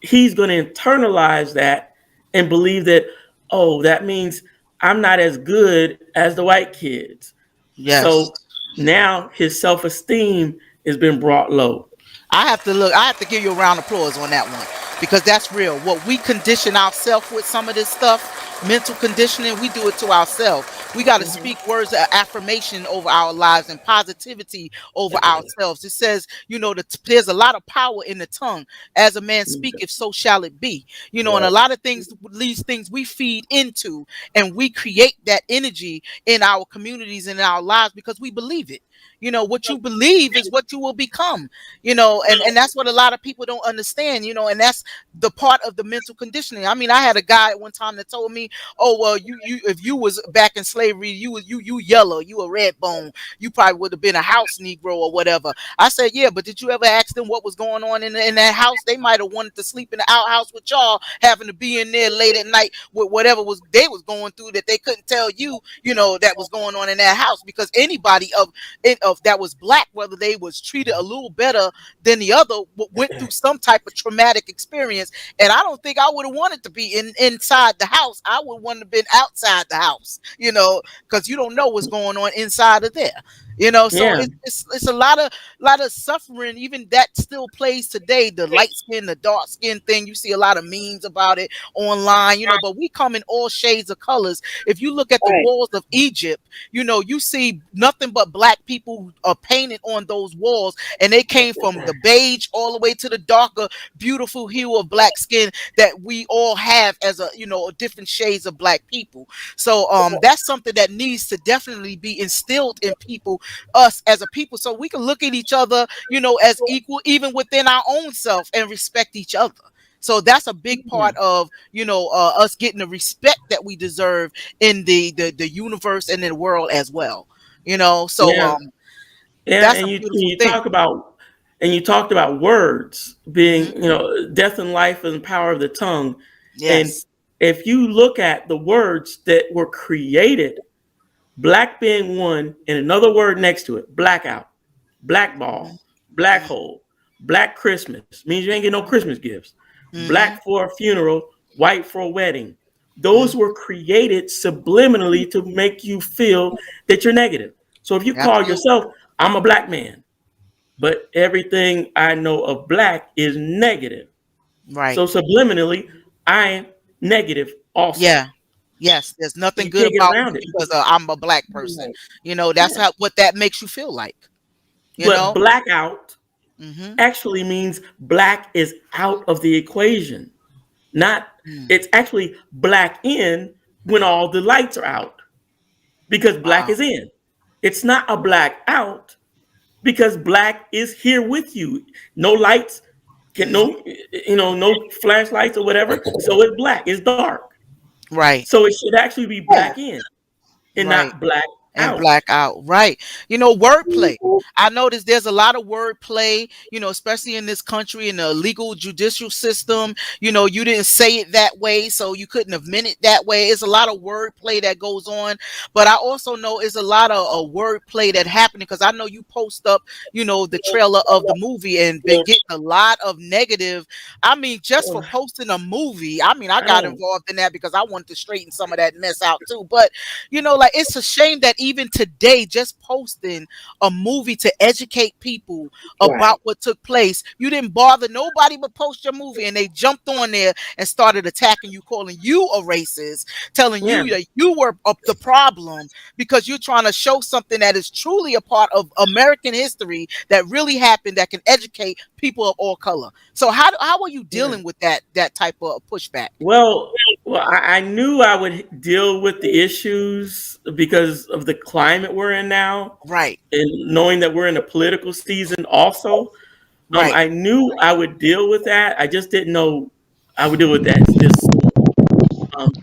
he's going to internalize that and believe that, oh, that means I'm not as good as the white kids. Yes. So now his self-esteem has been brought low. I have to give you a round of applause on that one because that's real. What we condition ourselves with some of this stuff, mental conditioning, we do it to ourselves. We got to speak words of affirmation over our lives and positivity over ourselves. It says, there's a lot of power in the tongue. As a man speaketh, so shall it be. And a lot of things, these things we feed into, and we create that energy in our communities and in our lives because we believe it. What you believe is what you will become, and that's what a lot of people don't understand, and that's the part of the mental conditioning. I mean, I had a guy at one time that told me, oh, well, you if you was back in slavery, you yellow, you a red bone, you probably would have been a house Negro or whatever. I said, yeah, but did you ever ask them what was going on in that house? They might have wanted to sleep in the outhouse with y'all, having to be in there late at night with whatever they was going through that they couldn't tell you, that was going on in that house, because anybody of that was black, whether they was treated a little better than the other, went through some type of traumatic experience. And I don't think I would have wanted to be inside the house. I would want to have been outside the house, because you don't know what's going on inside of there. So Yeah. it's a lot of suffering. Even that still plays today. The light skin, the dark skin thing. You see a lot of memes about it online. But we come in all shades of colors. If you look at the walls of Egypt, you see nothing but black people are painted on those walls, and they came from the beige all the way to the darker, beautiful hue of black skin that we all have as different shades of black people. So that's something that needs to definitely be instilled in people, us as a people, so we can look at each other, as equal, even within our own self, and respect each other. So that's a big part of, us getting the respect that we deserve in the universe and in the world as well. So Yeah. Yeah, that's and a you beautiful you thing. talked about words being, Mhm. death and life and the power of the tongue. And Yes. if you look at the words that were created, black being one, and another word next to it, blackout, blackball, black hole, black Christmas, means you ain't get no Christmas gifts. Mm-hmm. Black for a funeral, white for a wedding. Those were created subliminally to make you feel that you're negative. So if you call Absolutely. yourself, I'm a black man, but everything I know of black is negative. Right. So subliminally, I'm negative also. Yeah. Yes. There's nothing You good can't get about me around it. because I'm a black person. That's Yeah. what that makes you feel like. You But know. blackout Mm-hmm. actually means black is out of the equation. Not, it's actually black in when all the lights are out, because black Wow. is in. It's not a black out because black is here with you. No lights, no flashlights or whatever. So it's black, it's dark. Right. So it should actually be black in and Right. not black and black out. Right. Wordplay. I noticed there's a lot of wordplay, especially in this country, in the legal judicial system. You didn't say it that way, so you couldn't have meant it that way. It's a lot of wordplay that goes on. But I also know it's a lot of wordplay that happening, because I know you post up, the trailer of the movie and been getting a lot of negative. I mean, just for posting a movie, I mean, I got involved in that because I wanted to straighten some of that mess out too. But, like, it's a shame that even today, just posting a movie to educate people about what took place, you didn't bother nobody but post your movie, and they jumped on there and started attacking you, calling you a racist, telling you that you were the problem because you're trying to show something that is truly a part of American history that really happened, that can educate people of all color. So how are you dealing with that type of pushback? Well, I knew I would deal with the issues because of the climate we're in now. Right. And knowing that we're in a political season also. Right. I knew I would deal with that. I just didn't know I would deal with that this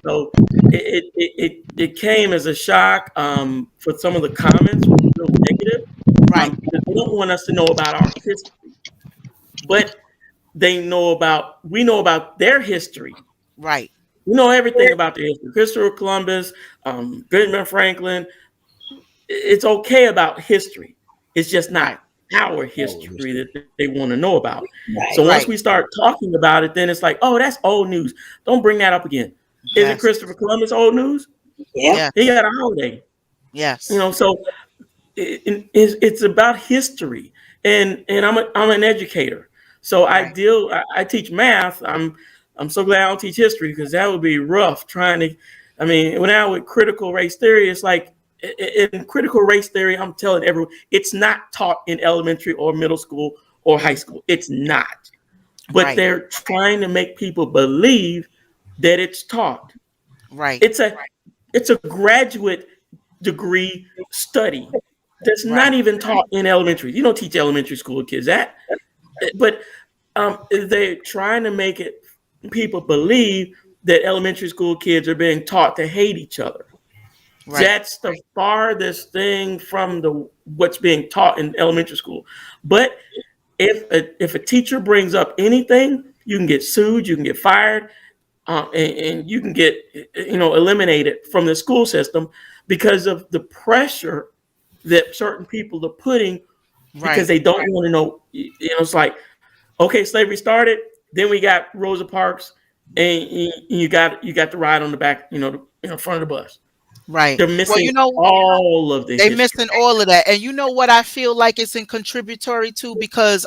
so it came as a shock for some of the comments were real negative. Right. Because they don't want us to know about our history. But we know about their history. Right. We know everything about their history. Christopher Columbus, Benjamin Franklin. It's okay about history. It's just not our history that they want to know about. So once we start talking about it, then it's like, oh, that's old news. Don't bring that up again. Isn't Christopher Columbus old news? Yeah. He got a holiday. Yes. So it's about history. And I'm an educator. So I teach math. I'm so glad I don't teach history, because that would be rough trying to, when I with critical race theory, it's like, in critical race theory, I'm telling everyone, it's not taught in elementary or middle school or high school. It's not. But they're trying to make people believe that it's taught. Right. It's a graduate degree study that's not even taught in elementary. You don't teach elementary school kids that. But they're trying to make people believe that elementary school kids are being taught to hate each other. Right. That's the farthest thing from what's being taught in elementary school. But if a teacher brings up anything, you can get sued, you can get fired, and you can get eliminated from the school system because of the pressure that certain people are putting, because they don't want to know. It's like, okay, slavery started, then we got Rosa Parks, and you got the ride on the back, front of the bus. Right. They're missing all of the They're history. missing all of that. And you know what I feel like it's in contributory to? Because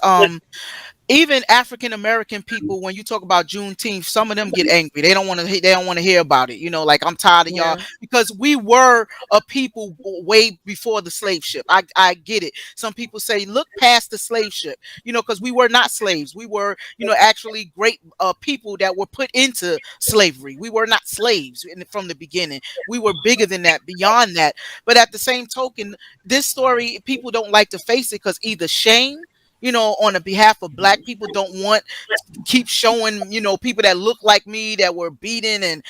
even African American people, when you talk about Juneteenth, some of them get angry. They don't want to hear about it. Like, I'm tired of y'all, because we were a people way before the slave ship. I get it. Some people say, look past the slave ship, because we were not slaves. We were, actually great people that were put into slavery. We were not slaves from the beginning. We were bigger than that, beyond that. But at the same token, this story, people don't like to face it because either shame, on the behalf of Black people, don't want to keep showing, people that look like me that were beaten and,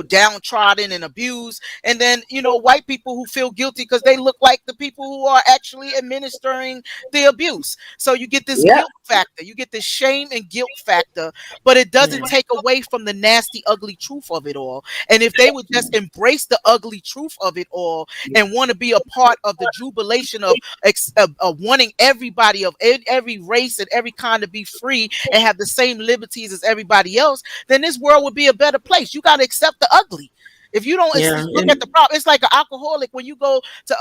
downtrodden and abused. And then, white people who feel guilty because they look like the people who are actually administering the abuse. So you get this guilt factor, you get this shame and guilt factor, but it doesn't take away from the nasty, ugly truth of it all. And if they would just embrace the ugly truth of it all and want to be a part of the jubilation of wanting everybody of every race and every kind to be free and have the same liberties as everybody else, then this world would be a better place. You got to accept the ugly. If you don't look at the problem, it's like an alcoholic. When you go to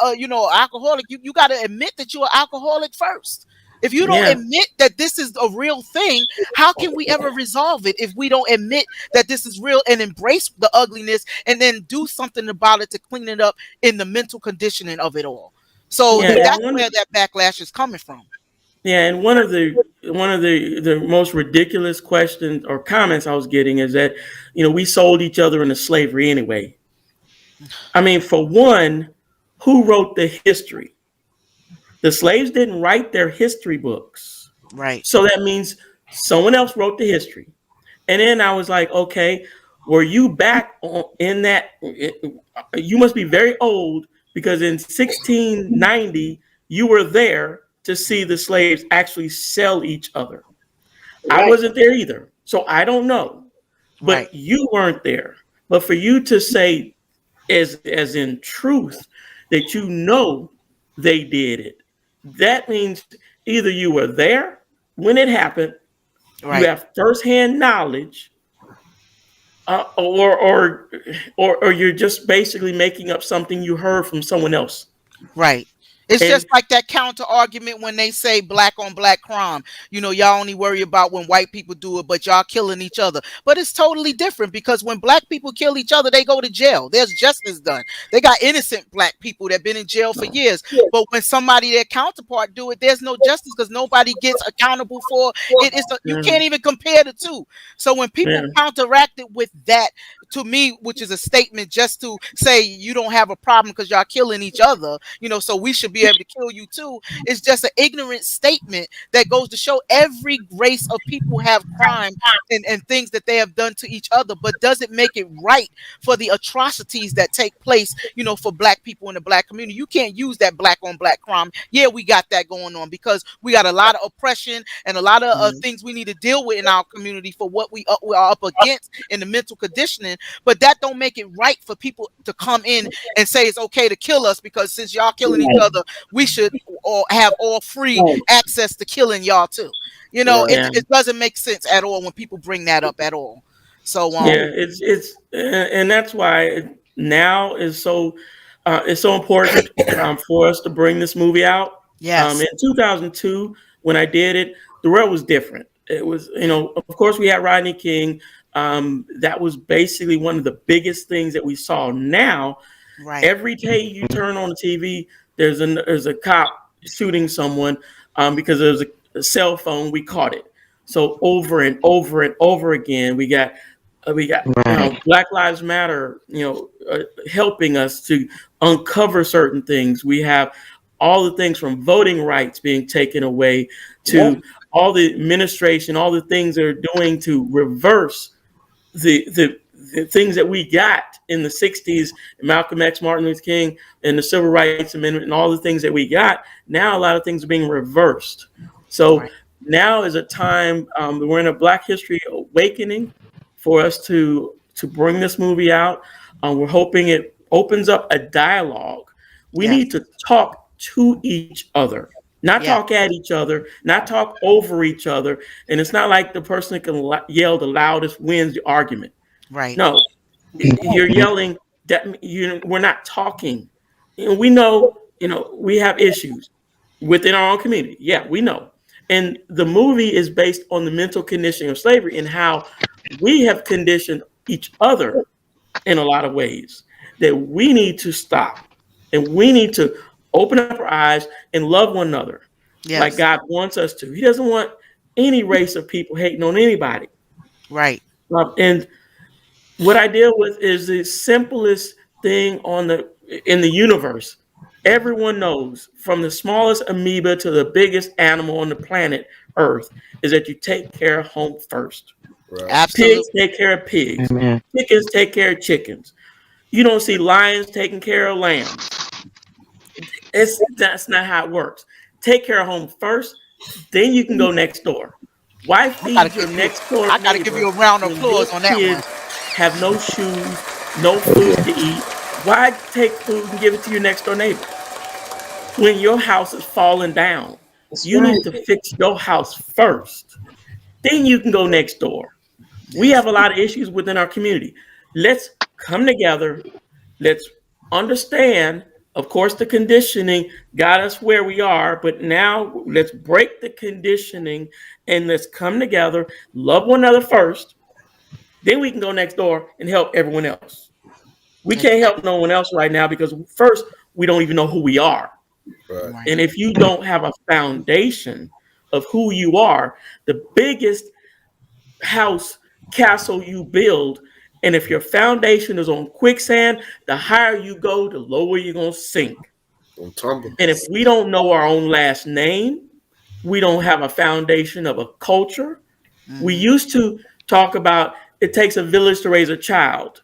alcoholic, you got to admit that you're an alcoholic first. If you don't admit that this is a real thing, how can we ever resolve it if we don't admit that this is real and embrace the ugliness and then do something about it to clean it up in the mental conditioning of it all? So that's where that backlash is coming from. Yeah, and one of the most ridiculous questions or comments I was getting is that, we sold each other into slavery anyway. For one, who wrote the history? The slaves didn't write their history books. Right. So that means someone else wrote the history. And then I was like, okay, were you back in that? You must be very old because in 1690 you were there to see the slaves actually sell each other. I wasn't there either, so I don't know. Right. But you weren't there. But for you to say, as in truth, that you know they did it, that means either you were there when it happened, you Right. have firsthand knowledge, or you're just basically making up something you heard from someone else. Right. It's And just like that counter argument when they say black on black crime. You know, y'all only worry about when white people do it, but y'all killing each other. But it's totally different, because when black people kill each other, they go to jail. There's justice done. They got innocent black people that been in jail for years. But when somebody, their counterpart, do it, there's no justice, because nobody gets accountable for it. You can't even compare the two. So when people counteract it with that, to me, which is a statement just to say you don't have a problem because y'all killing each other, you know, so we should be able to kill you too. It's just an ignorant statement that goes to show every race of people have crime and things that they have done to each other, but doesn't make it right for the atrocities that take place, you know, for black people in the black community. You can't use that black on black crime. Yeah, we got that going on because we got a lot of oppression and a lot of things we need to deal with in our community for what we are up against in the mental conditioning. But that don't make it right for people to come in and say it's okay to kill us, because since y'all killing each other, we should all have all free access to killing y'all too. You know, it doesn't make sense at all when people bring that up at all. So it's and that's why now is so it's so important for us to bring this movie out. Yes. In 2002, when I did it, the world was different. It was, you know, of course we had Rodney King. That was basically one of the biggest things that we saw. Now, every day you turn on the TV, there's a cop shooting someone because there's a cell phone. We caught it. So over and over and over again, we got you know, Black Lives Matter, you know, helping us to uncover certain things. We have all the things from voting rights being taken away to all the administration, all the things they're doing to reverse the things that we got in the 60s, Malcolm X, Martin Luther King, and the Civil Rights Amendment, and all the things that we got. Now a lot of things are being reversed. So now is a time, we're in a Black History awakening for us to bring this movie out. We're hoping it opens up a dialogue. We need to talk to each other, not talk at each other, not talk over each other. And it's not like the person that can yell the loudest wins the argument. Right. No, you're yelling that we're not talking. And we know, you know, we have issues within our own community. Yeah, we know. And the movie is based on the mental conditioning of slavery and how we have conditioned each other in a lot of ways that we need to stop, and we need to open up our eyes and love one another like God wants us to. He doesn't want any race of people hating on anybody. Right. And what I deal with is the simplest thing in the universe. Everyone knows, from the smallest amoeba to the biggest animal on the planet Earth, is that you take care of home first. Absolutely. Pigs take care of pigs. Amen. Chickens take care of chickens. You don't see lions taking care of lambs. That's not how it works. Take care of home first, then you can go next door. Why feed your next door neighbor? I gotta give you a round of applause on that one. Have no shoes, no food to eat. Why take food and give it to your next door neighbor? When your house is falling down, you need to fix your house first. Then you can go next door. We have a lot of issues within our community. Let's come together. Let's understand, of course, the conditioning got us where we are, but now let's break the conditioning and let's come together, love one another first. Then we can go next door and help everyone else. We can't help no one else right now because first, we don't even know who we are. Right. And if you don't have a foundation of who you are, the biggest castle you build, and if your foundation is on quicksand, the higher you go, the lower you're going to sink. And if we don't know our own last name, we don't have a foundation of a culture. We used to talk about it takes a village to raise a child.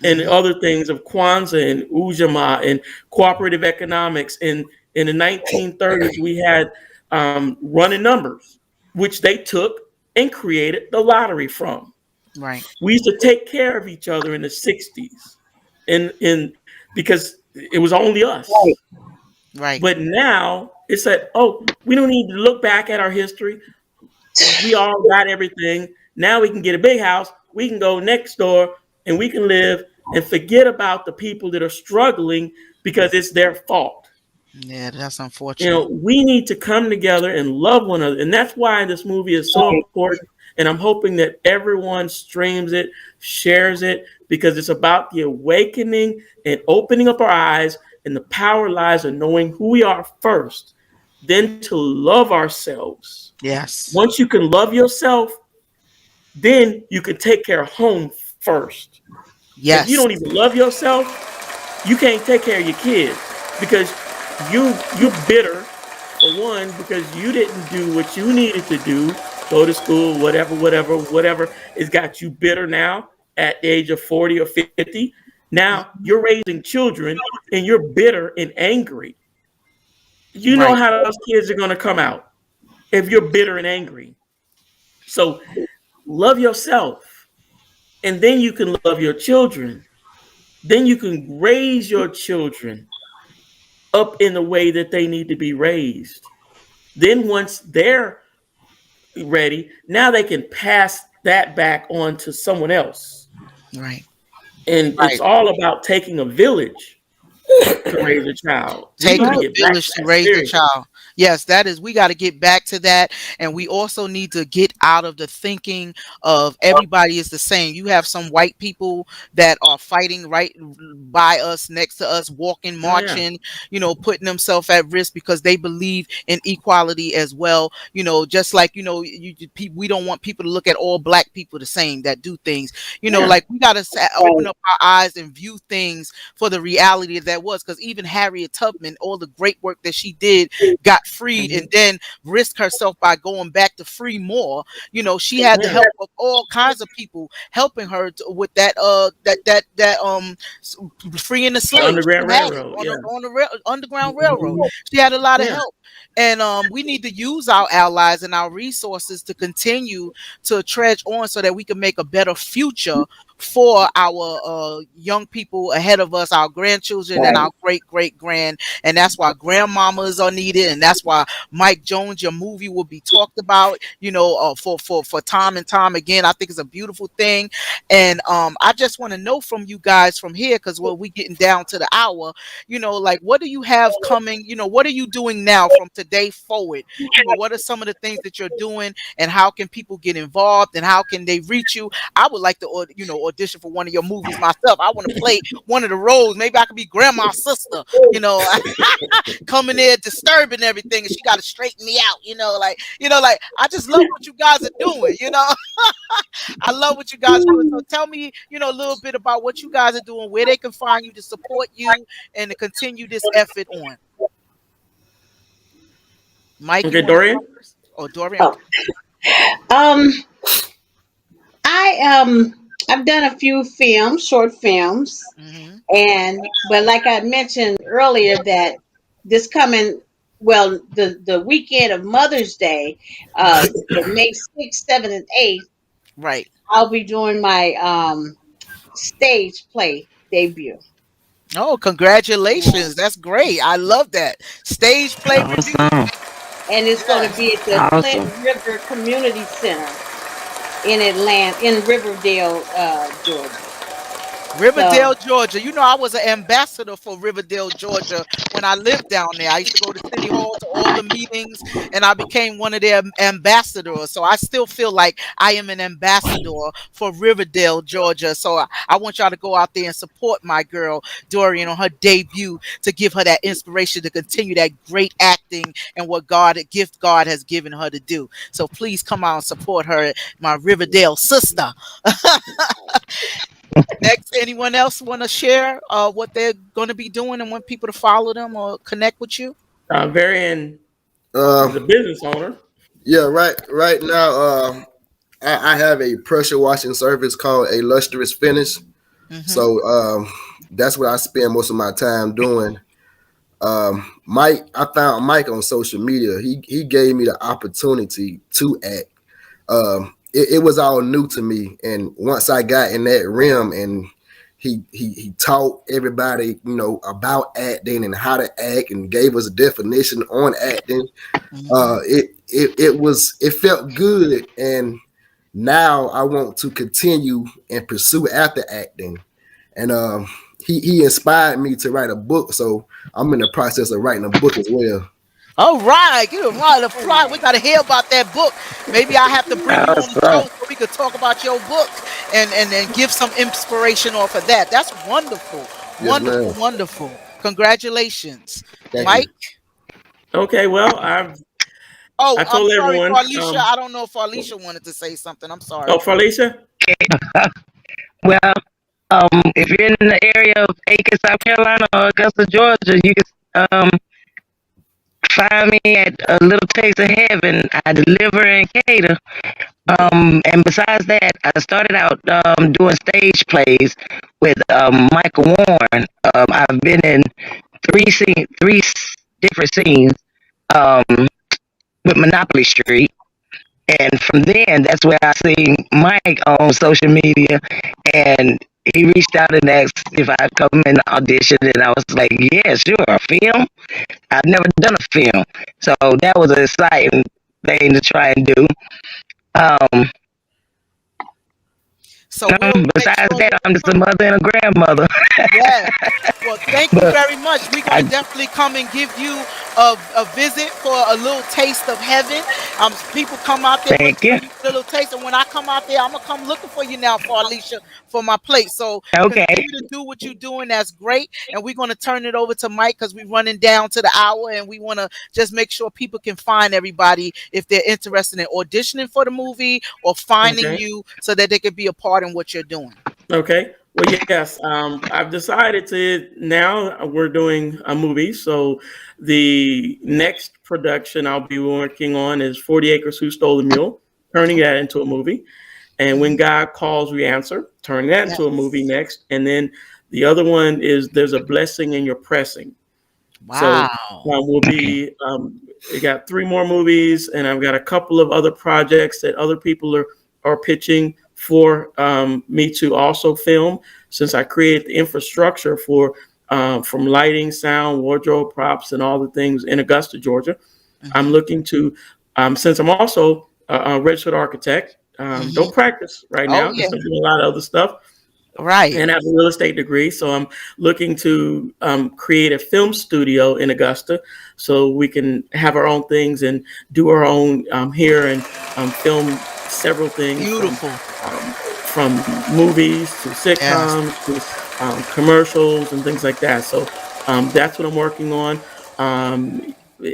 and other things of Kwanzaa and Ujamaa and cooperative economics. In the 1930s, we had running numbers, which they took and created the lottery from. Right. We used to take care of each other in the 60s, in because it was only us. Right. But now it's like, oh, we don't need to look back at our history. We all got everything. Now we can get a big house. We can go next door and we can live and forget about the people that are struggling because it's their fault. Yeah, that's You unfortunate. know, we need to come together and love one another. And that's why this movie is so important. And I'm hoping that everyone streams it, shares it, because it's about the awakening and opening up our eyes, and the power lies in knowing who we are first, then to love ourselves. Yes. Once you can love yourself, then you can take care of home first. Yes. If you don't even love yourself, you can't take care of your kids, because you're bitter, for one, because you didn't do what you needed to do, go to school, whatever. It's got you bitter now at the age of 40 or 50. Now you're raising children and you're bitter and angry. You know how those kids are going to come out if you're bitter and angry. So love yourself, and then you can love your children. Then you can raise your children up in the way that they need to be raised. Then once they're ready, now they can pass that back on to someone else. Right. And it's all about taking a village to raise a child. Taking a village to raise a child. Yes, that is, we got to get back to that. And we also need to get out of the thinking of everybody is the same. You have some white people that are fighting right by us, next to us, walking, marching, you know, putting themselves at risk because they believe in equality as well. You know, just like, you know, we don't want people to look at all black people the same that do things. You know, like we got to open up our eyes and view things for the reality that was, because even Harriet Tubman, all the great work that she did, got freed and then risked herself by going back to free more. You know, she had the help of all kinds of people helping her with that freeing the slaves. Underground Railroad. On the Underground Railroad. She had a lot of help. And we need to use our allies and our resources to continue to trudge on so that we can make a better future for our young people ahead of us, our grandchildren and our great-great-grand. And that's why grandmamas are needed. And that's why Mike Jones, your movie, will be talked about, you know, for time and time again. I think it's a beautiful thing. And I just want to know from you guys from here, because we're getting down to the hour, you know, like, what do you have coming? You know, what are you doing now from today forward? You know, what are some of the things that you're doing, and how can people get involved, and how can they reach you? I would like to, you know, audition for one of your movies myself. I want to play one of the roles. Maybe I could be grandma's sister, you know, coming there disturbing everything, and she got to straighten me out, you know, like I just love what you guys are doing, you know. I love what you guys are doing. So tell me, you know, a little bit about what you guys are doing, where they can find you to support you and to continue this effort on. Mike, okay, Dorian. Dorian. I've done a few films, short films, but like I mentioned earlier, that this coming, well, the weekend of Mother's Day, May 6th, 7th, and 8th, right, I'll be doing my stage play debut. Oh, congratulations! That's great. I love that stage play review. And it's going to be at the Flint River Community Center in Riverdale, Georgia. Riverdale, Georgia. You know, I was an ambassador for Riverdale, Georgia when I lived down there. I used to go to City Hall to all the meetings, and I became one of their ambassadors. So I still feel like I am an ambassador for Riverdale, Georgia. So I want y'all to go out there and support my girl, Dorian, on her debut, to give her that inspiration to continue that great acting and what gift God has given her to do. So please come out and support her, my Riverdale sister. Next, anyone else want to share what they're going to be doing and want people to follow them or connect with you? Varian is a business owner. Yeah, right now, I have a pressure washing service called A Lustrous Finish. So that's what I spend most of my time doing. Mike, I found Mike on social media. He gave me the opportunity to act. It was all new to me, and once I got in that realm, and he taught everybody, about acting and how to act, and gave us a definition on acting. It felt good, and now I want to continue and pursue after acting. And he inspired me to write a book, so I'm in the process of writing a book as well. All right, give a round of applause. We got to hear about that book. Maybe I have to bring you on the show so we could talk about your book and give some inspiration off of that. That's wonderful. Yes, Wonderful, ma'am. wonderful. Congratulations. Thank Mike? you. Okay, well, I I'm told sorry, everyone. Farlisha. I don't know if Farlisha wanted to say something. I'm sorry. Oh, Farlisha? Well, if you're in the area of Aiken, South Carolina, or Augusta, Georgia, you can find me at A Little Taste of Heaven. I deliver and cater. And besides that, I started out doing stage plays with Michael Warren. I've been in three different scenes with Monopoly Street. And from then, that's where I seen Mike on social media, and he reached out and asked if I'd come and audition, and I was like, yeah, sure, a film? I've never done a film. So that was an exciting thing to try and do. Besides that, I'm just a mother and a grandmother. Yeah. Well, thank you very much. We're going to definitely come and give you a visit for a little taste of heaven. People come out there Thank you. a little taste, and when I come out there, I'm gonna come looking for you now, for Alicia, for my plate. So Okay. continue to do what you're doing. That's great, and we're gonna turn it over to Mike because we're running down to the hour, and we want to just make sure people can find everybody if they're interested in auditioning for the movie or finding you so that they could be a part in what you're doing. Okay. Well, yes, I've decided to, now we're doing a movie. So the next production I'll be working on is 40 Acres Who Stole the Mule, turning that into a movie. And When God Calls, We Answer, turning that into a movie next. And then the other one is There's a Blessing in Your Pressing. Wow. So we'll be, we got 3 more movies, and I've got a couple of other projects that other people are pitching for me to also film, since I created the infrastructure for from lighting, sound, wardrobe, props, and all the things in Augusta, Georgia. I'm looking to, since I'm also a registered architect, don't practice right now because I'm doing a lot of other stuff. Right. And I have a real estate degree. So I'm looking to create a film studio in Augusta so we can have our own things and do our own here and film several things. Beautiful. From movies to sitcoms to commercials and things like that. So that's what I'm working on.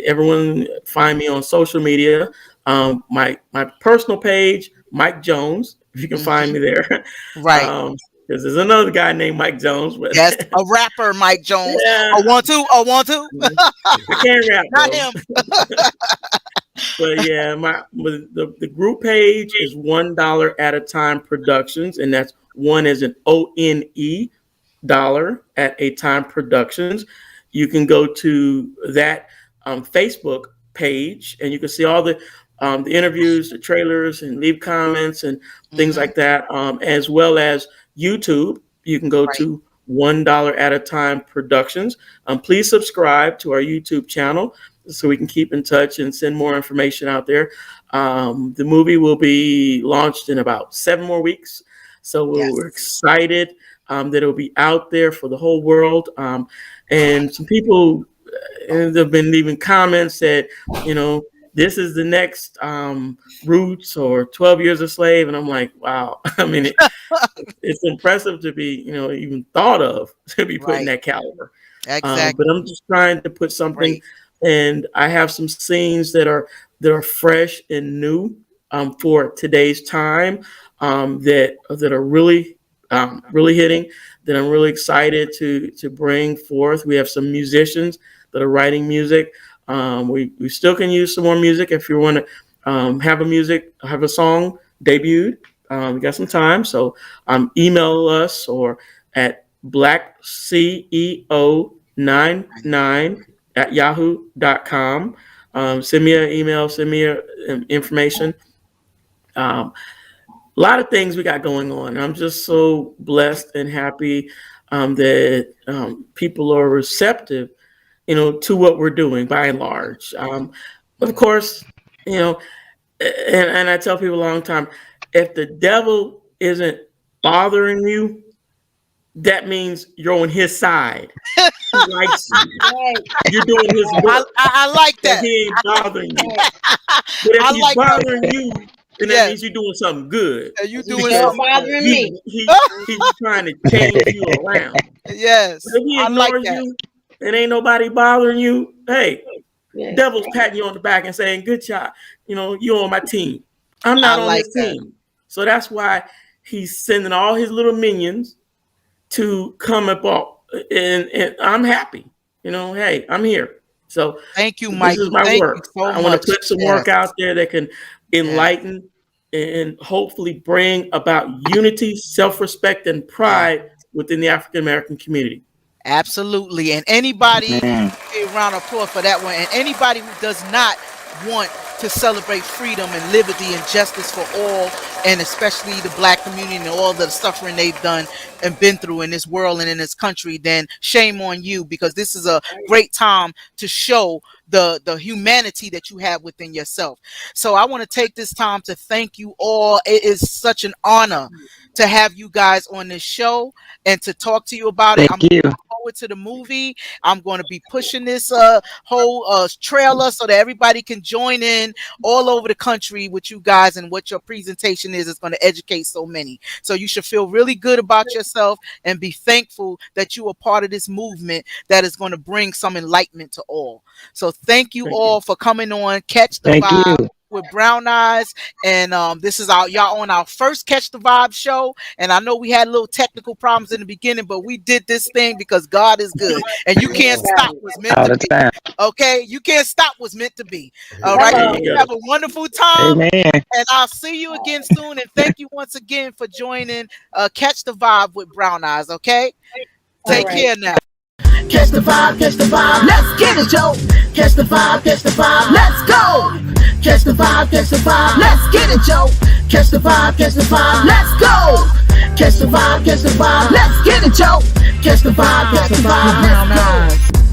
Everyone find me on social media. My personal page, Mike Jones, if you can find me there. Right. Because there's another guy named Mike Jones. But yes, a rapper, Mike Jones. Yeah. I want to. I can't rap. Not him. But yeah, the group page is $1 at a time Productions, and that's one as an ONE dollar at a time Productions. You can go to that Facebook page, and you can see all the interviews, the trailers, and leave comments and things like that, as well as YouTube. You can go to $1 at a time Productions. Please subscribe to our YouTube channel so we can keep in touch and send more information out there. The movie will be launched in about 7 more weeks. So we're excited that it'll be out there for the whole world. And some people have been leaving comments that, this is the next Roots or 12 Years a Slave. And I'm like, wow. I mean, it's impressive to be, even thought of to be put in that caliber. Exactly. But I'm just trying to put something, and I have some scenes that are fresh and new for today's time that are really hitting, that I'm really excited to bring forth. We have some musicians that are writing music. We still can use some more music if you want to have a song debuted. We got some time, so email us or at blackceo99@yahoo.com. Send me an email, send me information. A lot of things we got going on. I'm just so blessed and happy that people are receptive, to what we're doing by and large. Of course, and I tell people a long time, if the devil isn't bothering you, that means you're on his side. He likes you. Right. You're doing his work. I like that. He ain't bothering you. But if he's bothering you, then that means you're doing something good. And you doing something bothering me. He's trying to change you around. Yes. But if he ignores you and ain't nobody bothering you, hey, devil's patting you on the back and saying, good job. You're on my team. I'm not on his team. So that's why he's sending all his little minions to come up, and I'm happy. Hey, I'm here. So thank you, Mike. This is my work. So I want to put some work out there that can enlighten and hopefully bring about unity, self-respect, and pride within the African American community. Absolutely. And anybody, a round of applause for that one. And anybody who does not want to celebrate freedom and liberty and justice for all, and especially the Black community and all the suffering they've done and been through in this world and in this country, then shame on you, because this is a great time to show the humanity that you have within yourself. So I want to take this time to thank you all. It is such an honor to have you guys on this show and to talk to you about it. I'm looking forward to the movie. I'm going to be pushing this whole trailer so that everybody can join in all over the country with you guys, and what your presentation is going to educate so many. So you should feel really good about yourself and be thankful that you are part of this movement that is going to bring some enlightenment to all. So thank you all for coming on Catch the Vibe with Brown Eyes, and this is y'all on our first Catch the Vibe show. And I know we had little technical problems in the beginning, but we did this thing because God is good, and you can't stop what's meant to be. Okay, you can't stop what's meant to be. All right, you have a wonderful time. Amen. And I'll see you again soon. And thank you once again for joining Catch the Vibe with Brown Eyes. Okay, take care now. Catch the vibe, let's get it, Joe. Catch the vibe, let's go. Catch the vibe, let's get it, Joe. Catch the vibe, let's go. Catch the vibe, let's get it, Joe. Catch the vibe, let's go.